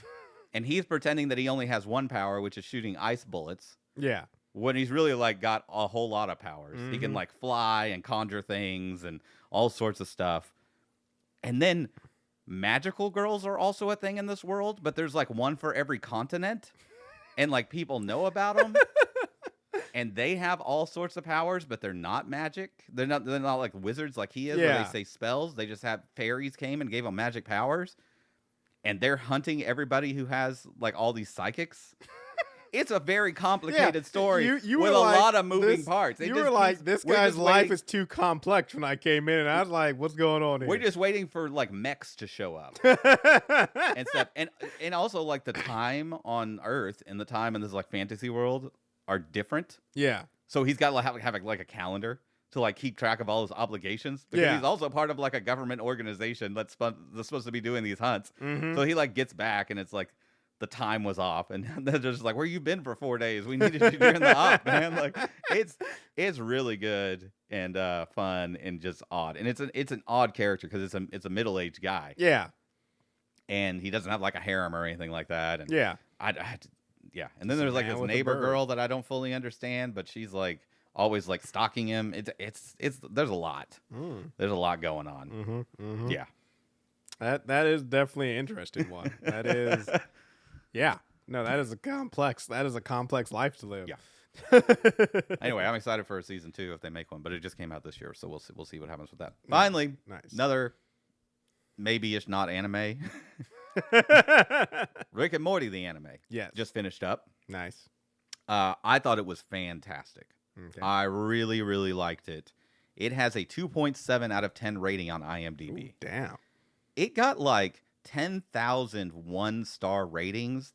And he's pretending that he only has one power, which is shooting ice bullets. Yeah. When he's really like got a whole lot of powers. He can like fly and conjure things and all sorts of stuff. And then magical girls are also a thing in this world, but there's like one for every continent. And like people know about them. And they have all sorts of powers, but they're not magic. They're not like wizards like he is, where they say spells. They just have fairies came and gave them magic powers. And they're hunting everybody who has like all these psychics. It's a very complicated story with a lot of moving parts. You were like, this guy's life is too complex when I came in, and I was like, what's going on here? We're just waiting for like mechs to show up and stuff. And also like the time on Earth and the time in this like fantasy world are different. Yeah. So he's got to have like a calendar to like keep track of all his obligations, because he's also part of like a government organization that's supposed to be doing these hunts. So he like gets back and it's like the time was off, and they're just like, where you been for 4 days? We needed you during the op, man. Like it's really good and fun and just odd. And it's an odd character because it's a middle-aged guy. Yeah. And he doesn't have like a harem or anything like that. And yeah. Yeah. And then there's like this neighbor girl that I don't fully understand, but she's like always like stalking him. It's there's a lot. There's a lot going on. Yeah. That is definitely an interesting one. That is yeah. No, that is a complex life to live. Yeah. Anyway, I'm excited for a season 2 if they make one, but it just came out this year, so we'll see what happens with that. Finally, another maybe-ish not anime. Rick and Morty, the anime. Yes. Just finished up. Nice. I thought it was fantastic. Okay. I really, really liked it. It has a 2.7 out of 10 rating on IMDb. Ooh, damn. It got like 10,000 one-star ratings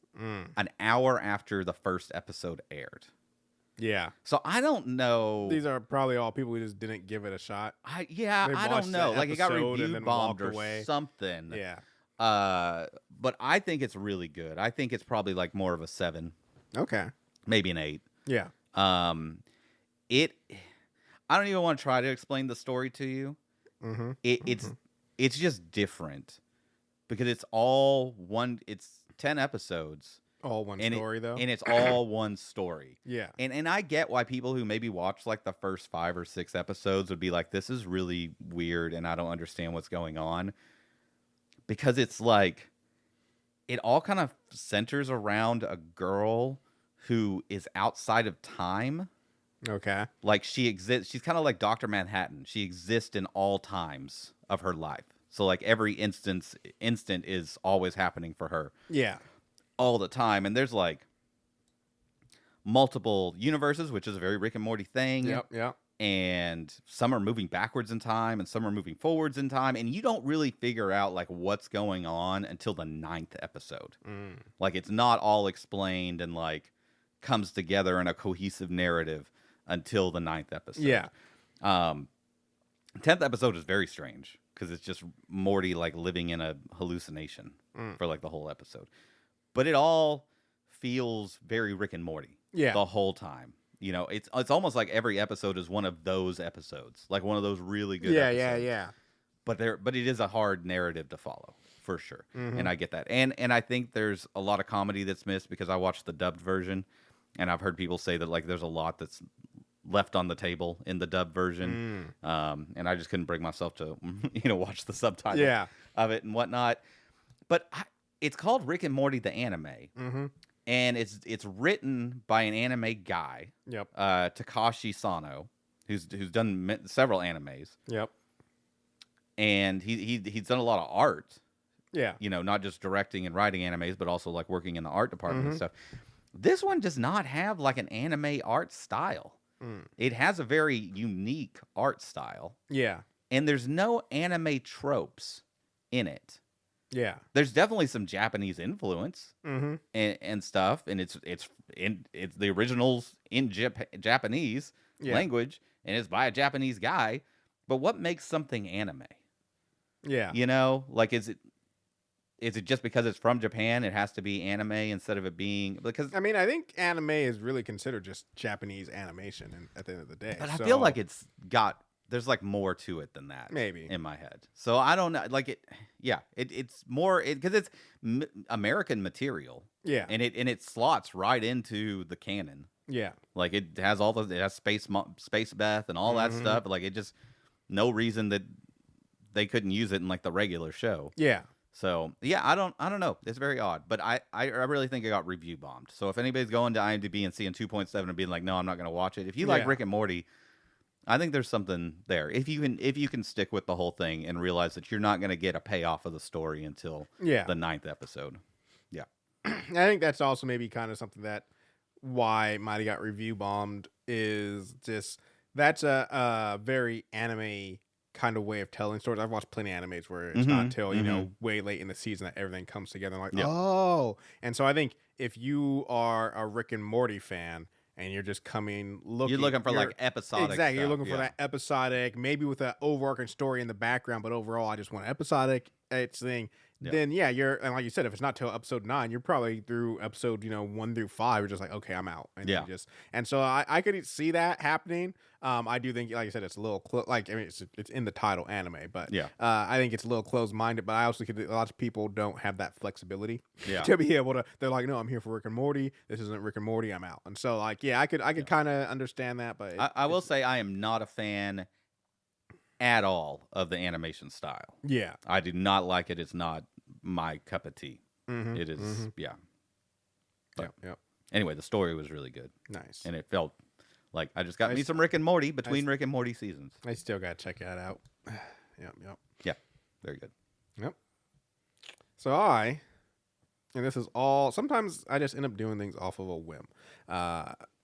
an hour after the first episode aired. Yeah. So I don't know. These are probably all people who just didn't give it a shot. I don't know. Like it got review bombed or something. Yeah. But I think it's really good. I think it's probably like more of a 7. Okay. Maybe an 8. Yeah. I don't even want to try to explain the story to you. It's just different because it's all one. It's 10 episodes. All one story, though? And it's all one story. Yeah. And I get why people who maybe watch like the first 5 or 6 episodes would be like, this is really weird and I don't understand what's going on. Because it's like, it all kind of centers around a girl who is outside of time. Okay. Like she exists. She's kind of like Dr. Manhattan. She exists in all times of her life. So like every instant is always happening for her. Yeah. All the time. And there's like multiple universes, which is a very Rick and Morty thing. Yep. And some are moving backwards in time and some are moving forwards in time. And you don't really figure out like what's going on until the 9th episode. Like it's not all explained and like comes together in a cohesive narrative until the 9th episode. Yeah. 10th episode is very strange because it's just Morty like living in a hallucination for like the whole episode. But it all feels very Rick and Morty the whole time. You know, it's almost like every episode is one of those episodes, like one of those really good episodes. Yeah. But it is a hard narrative to follow for sure, and I get that. And I think there's a lot of comedy that's missed because I watched the dubbed version, and I've heard people say that like there's a lot that's left on the table in the dubbed version, and I just couldn't bring myself to watch the subtitles of it and whatnot. But it's called Rick and Morty the anime. And it's written by an anime guy, Takashi Sano, who's done several animes. Yep. And he's done a lot of art. Yeah. Not just directing and writing animes, but also like working in the art department and stuff. This one does not have like an anime art style. It has a very unique art style. Yeah. And there's no anime tropes in it. Yeah. There's definitely some Japanese influence and stuff, and it's it's the originals in Japanese language, and it's by a Japanese guy. But what makes something anime? Yeah. You know, like, is it just because it's from Japan, it has to be anime instead of it being, because I mean, I think anime is really considered just Japanese animation at the end of the day. But I feel like there's like more to it than that. Maybe. In my head. So I don't know. Like it's more, because it's American material. Yeah. And it slots right into the canon. Yeah. Like it has Space Beth and all that stuff. Like it just, no reason that they couldn't use it in like the regular show. Yeah. So yeah, I don't know. It's very odd, but I really think it got review bombed. So if anybody's going to IMDb and seeing 2.7 and being like, no, I'm not going to watch it. If you like Rick and Morty, I think there's something there. If you can stick with the whole thing and realize that you're not going to get a payoff of the story until the 9th episode. Yeah, I think that's also maybe kind of something that why Mighty got review bombed is just that's a very anime kind of way of telling stories. I've watched plenty of animes where it's not till you know way late in the season that everything comes together. And like, oh, and so I think if you are a Rick and Morty fan and you're just you're looking for like episodic. Exactly, stuff. you're looking for that episodic, maybe with an overarching story in the background, but overall, I just want an episodic thing. Yeah. Then and like you said, if it's not till episode 9, you're probably through episode 1 through 5. You're just like, okay, I'm out. And and so I could see that happening. I do think, like I said, it's a little it's in the title anime, but I think it's a little closed minded. But I also think a lot of people don't have that flexibility to be able to. They're like, no, I'm here for Rick and Morty. This isn't Rick and Morty. I'm out. And so like, I could kind of understand that. But I will say I am not a fan at all of the animation style. Yeah, I do not like it. It's not my cup of tea. It is, But anyway, the story was really good. Nice, and it felt like I just got me some Rick and Morty between Rick and Morty seasons. I still gotta check that out. Yeah, very good. Yep. So and this is all. Sometimes I just end up doing things off of a whim.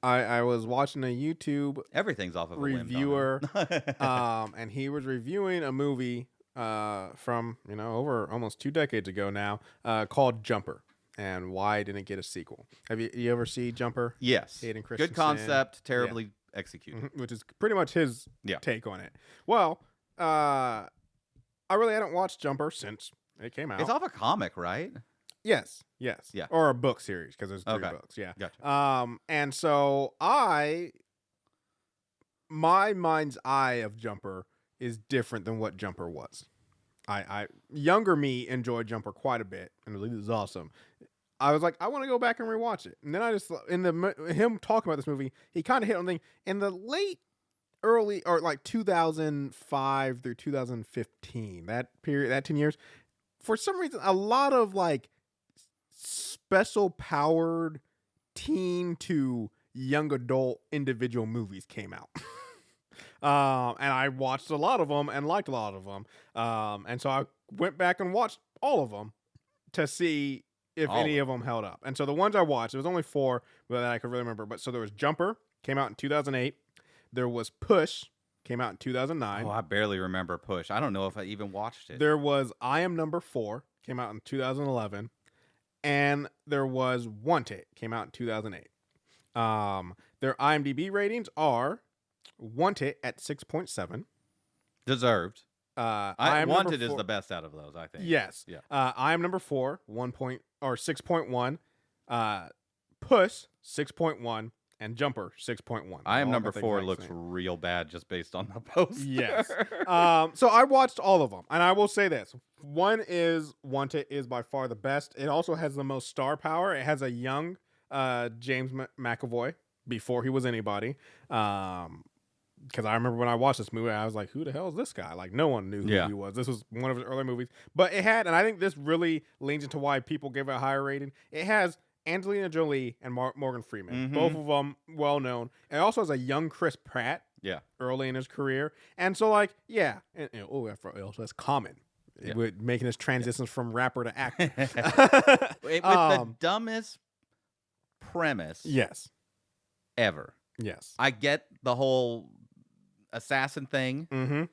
I was watching a YouTube everything's off of reviewer, and he was reviewing a movie from over almost 2 decades ago now, called Jumper, and why didn't it get a sequel? Have you ever see Jumper? Yes. Hayden Christensen. Good concept, terribly executed. Which is pretty much his take on it. Well, I really hadn't watched Jumper since it came out. It's off a comic, right? Yes. Yeah. Or a book series, because there's 3 books. Yeah. Gotcha. And so my mind's eye of Jumper is different than what Jumper was. Younger me enjoyed Jumper quite a bit, and this is awesome. I was like, I want to go back and rewatch it. And then I just, him talking about this movie, he kind of hit on the thing in the early, or like 2005 through 2015, that period, that 10 years, for some reason, a lot of like special powered teen to young adult individual movies came out. And I watched a lot of them and liked a lot of them. And so I went back and watched all of them to see if any of them held up. And so the ones I watched, there was only 4 that I could really remember. But so there was Jumper, came out in 2008. There was Push, came out in 2009. Oh, I barely remember Push. I don't know if I even watched it. There was I Am Number 4, came out in 2011. And there was Want It, came out in 2008. Their IMDb ratings are Want It at 6.7. Deserved. Wanted is the best out of those, I think. Yes. Yeah. I Am Number 4, 6.1. Push, 6.1. And Jumper, 6.1. I Am Number 4 looks real bad just based on the poster. Yes. So I watched all of them. And I will say this. Want It is by far the best. It also has the most star power. It has a young James McAvoy before he was anybody. Because I remember when I watched this movie, I was like, who the hell is this guy? Like, no one knew who he was. This was one of his early movies. But it had, and I think this really leans into why people give it a higher rating. It has Angelina Jolie and Morgan Freeman. Both of them well known. It also has a young Chris Pratt early in his career. And so, like, And also has Common. With making his transitions from rapper to actor. With the dumbest premise ever. Yes. I get the whole assassin thing.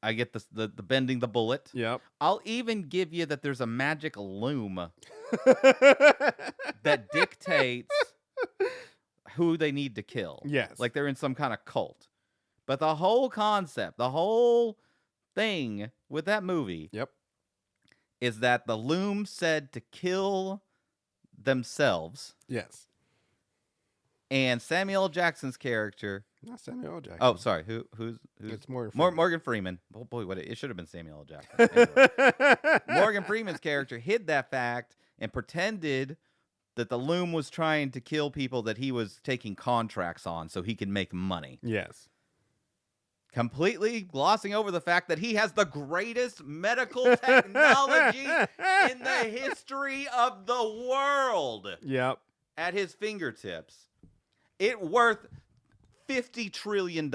I get the bending the bullet. Yep. I'll even give you that there's a magic loom that dictates who they need to kill. Yes. Like they're in some kind of cult. But the whole concept, the whole thing with that movie is that the Loom said to kill themselves. Yes. And Samuel L. Jackson's character. Not Samuel L. Jackson. Oh, sorry. Who's it's Morgan Freeman. Morgan Freeman. Oh boy, it should have been Samuel L. Jackson. Anyway. Morgan Freeman's character hid that fact and pretended that the Loom was trying to kill people that he was taking contracts on so he could make money. Yes. Completely glossing over the fact that he has the greatest medical technology in the history of the world. Yep. At his fingertips. It worth $50 trillion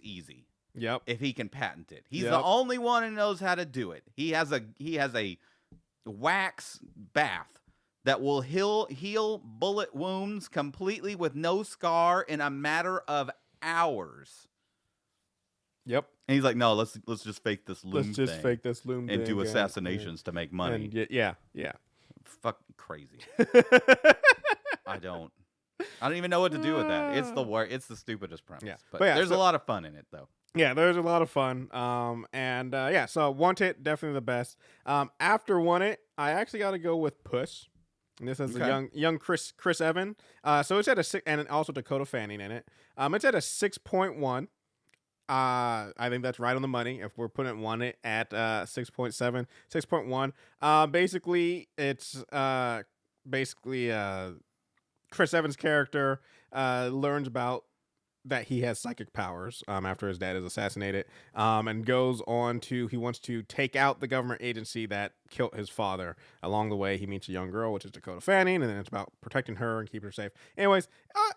easy. Yep. If he can patent it. He's the only one who knows how to do it. He has a wax bath that will heal bullet wounds completely with no scar in a matter of hours. Yep. And he's like, no, let's just fake this Loom Let's just fake this Loom and thing do assassinations to make money. And yeah. Fuck crazy. I don't even know what to do with that. It's the stupidest premise. Yeah. But there's a lot of fun in it, though. Yeah, there's a lot of fun. So Want It, definitely the best. After Want It, I actually got to go with Puss. And this is a young Chris Evans. So it's at a 6, and also Dakota Fanning in it. It's at a 6.1. I think that's right on the money. If we're putting Want It at 6.7, 6.1. Basically, it's Chris Evans' character learns about that he has psychic powers after his dad is assassinated, and goes on to, he wants to take out the government agency that killed his father. Along the way, he meets a young girl, which is Dakota Fanning, and then it's about protecting her and keeping her safe. Anyways,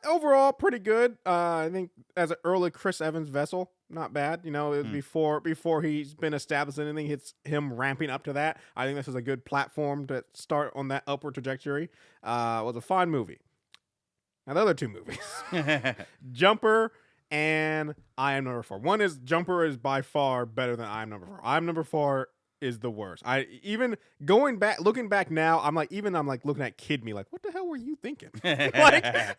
overall, pretty good. I think as an early Chris Evans vessel, not bad. You know, before he's been established in anything, it's him ramping up to that. I think this is a good platform to start on that upward trajectory. It was a fine movie. Now, the other two movies, Jumper and I Am Number 4. One is Jumper is by far better than I Am Number 4. I Am Number 4 is the worst. Looking back now, I'm looking at Kid Me, like, what the hell were you thinking? That.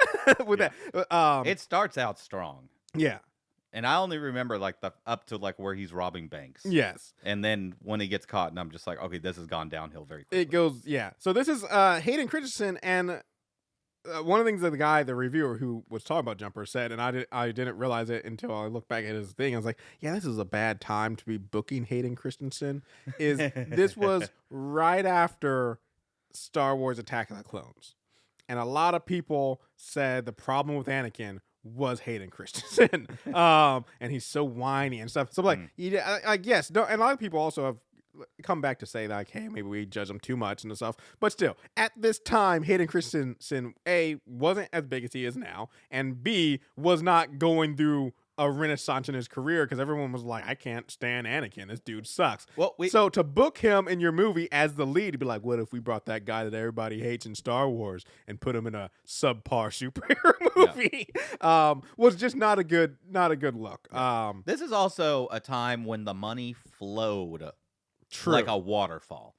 It starts out strong. Yeah. And I only remember up to where he's robbing banks. Yes. And then when he gets caught, and I'm just like, okay, this has gone downhill very quickly. It goes, yeah. So this is Hayden Christensen, and one of the things that the reviewer who was talking about Jumper said, and I didn't realize it until I looked back at his thing. I was like, yeah, this is a bad time to be booking Hayden Christensen. This was right after Star Wars Attack of the Clones. And a lot of people said the problem with Anakin was Hayden Christensen. And he's so whiny and stuff. So I guess, and a lot of people also have come back to say like, hey, maybe we judge him too much and stuff. But still, at this time, Hayden Christensen, A, wasn't as big as he is now, and B, was not going through a renaissance in his career because everyone was like, I can't stand Anakin. This dude sucks. So to book him in your movie as the lead, to be like, what if we brought that guy that everybody hates in Star Wars and put him in a subpar superhero movie? Was just not a good look. This is also a time when the money flowed. True. Like a waterfall.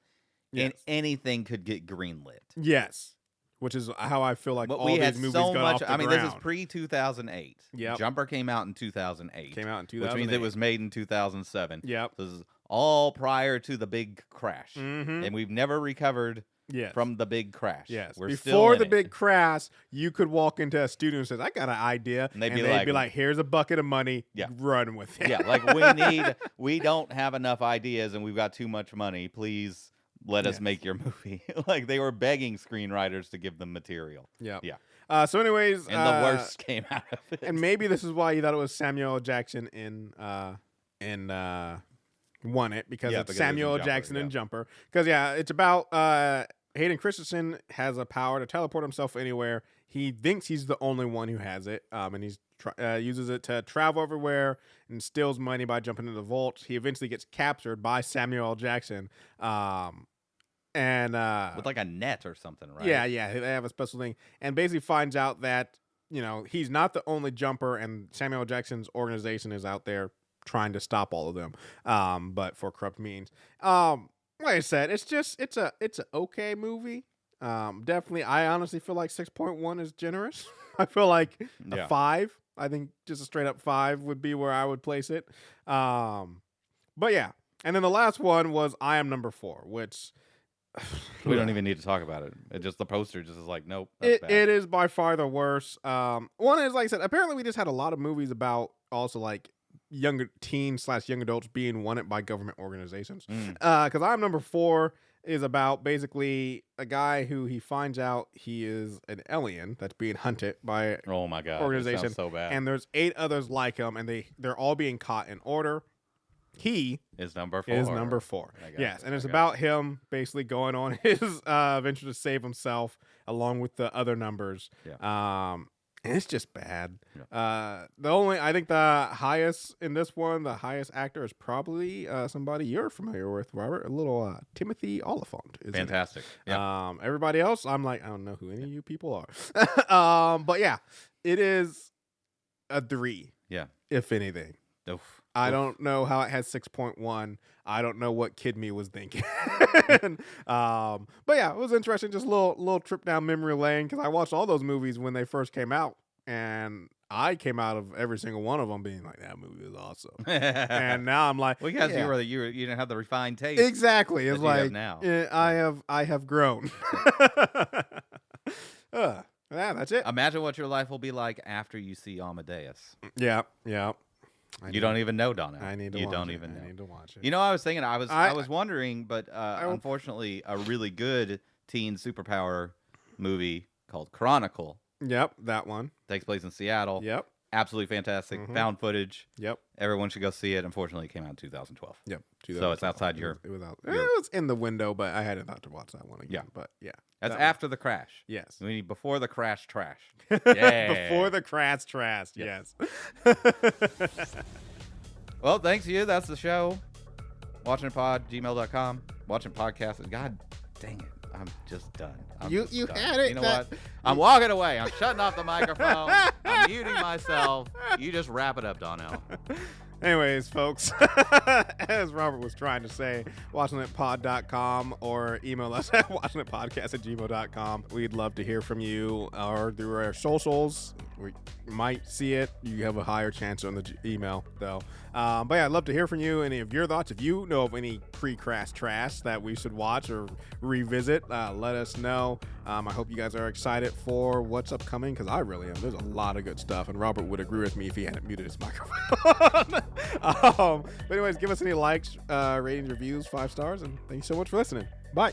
Yes. And anything could get greenlit. Yes. Which is how I feel like but all we these had movies so got much. off the I mean, ground. this is pre-2008. Yep. Jumper came out in 2008. Which means it was made in 2007. Yep. This is all prior to the big crash. Mm-hmm. And we've never recovered from the big crash. Yes. We're Before the big crash, you could walk into a studio and say, I got an idea. And they'd be like, here's a bucket of money. Run with it. Yeah, we don't have enough ideas and we've got too much money. Please let us make your movie. They were begging screenwriters to give them material. Yeah. So anyways. And the worst came out of it. And maybe this is why you thought it was Samuel L. Jackson in Want It, because it's Samuel L. Jackson in Jumper. Because, it's about Hayden Christensen has a power to teleport himself anywhere. He thinks he's the only one who has it, and he's uses it to travel everywhere and steals money by jumping into the vaults. He eventually gets captured by Samuel L. Jackson, and with like a net or something, right? Yeah, they have a special thing, and basically finds out that he's not the only jumper, and Samuel L. Jackson's organization is out there trying to stop all of them, but for corrupt means. Like I said, it's an okay movie. Definitely, I honestly feel like 6.1 is generous. I feel like a 5. I think just a straight up 5 would be where I would place it. But yeah. And then the last one was I Am Number 4, which we don't even need to talk about it. It just the poster just is like, nope. It is by far the worst. One is, like I said, apparently we just had a lot of movies about also like younger teens / young adults being wanted by government organizations. Because I Am Number 4 is about basically a guy who he finds out he is an alien that's being hunted by oh my god organization. That sounds so bad. And there's 8 others like him, and they're all being caught in order. He is number 4. Yes, and it's about him basically going on his venture to save himself along with the other numbers. Yeah. And it's just bad. Yeah. I think the highest in this one, the highest actor is probably somebody you're familiar with, Robert. A little Timothy Oliphant. Fantastic. Yeah. Everybody else, I'm like, I don't know who any of you people are. But yeah, it is a 3. Yeah. If anything. Oof. I don't know how it has 6.1. I don't know what kid me was thinking. But yeah, it was interesting. Just a little trip down memory lane because I watched all those movies when they first came out, and I came out of every single one of them being like, that movie was awesome. And now I'm like, well, because you didn't have the refined taste. Exactly. It's like now. I have grown. Yeah, that's it. Imagine what your life will be like after you see Amadeus. Yeah. You don't even know Donnell. I need to watch it. I need to watch it. You know, I was thinking, I was wondering, but unfortunately, a really good teen superpower movie called Chronicle. Yep, that one takes place in Seattle. Yep, absolutely fantastic. Found footage. Yep, everyone should go see it. Unfortunately, it came out in 2012. Yep, so it's outside your. It was in the window, but I hadn't thought to watch that one again. Yeah, but yeah, that's after the crash. Yes, we need before the crash trash. Yeah, before the crash trash. Yes. Well, thanks to you. That's the show. WatchinItPod@gmail.com. Watching podcast. God dang it. I'm just done. You done. had it. You know what? I'm walking away. I'm shutting off the microphone. I'm muting myself. You just wrap it up, Donnell. Anyways, folks, as Robert was trying to say, watchingitpod.com or email us at watchingitpodcast@gmail.com. We'd love to hear from you or through our socials. We might see it. You have a higher chance on the email, though. But yeah, I'd love to hear from you. Any of your thoughts. If you know of any pre-crash trash that we should watch or revisit, let us know. I hope you guys are excited for what's upcoming, because I really am. There's a lot of good stuff, and Robert would agree with me if he hadn't muted his microphone. But anyways, give us any likes, ratings, reviews, 5 stars, and thank you so much for listening. Bye.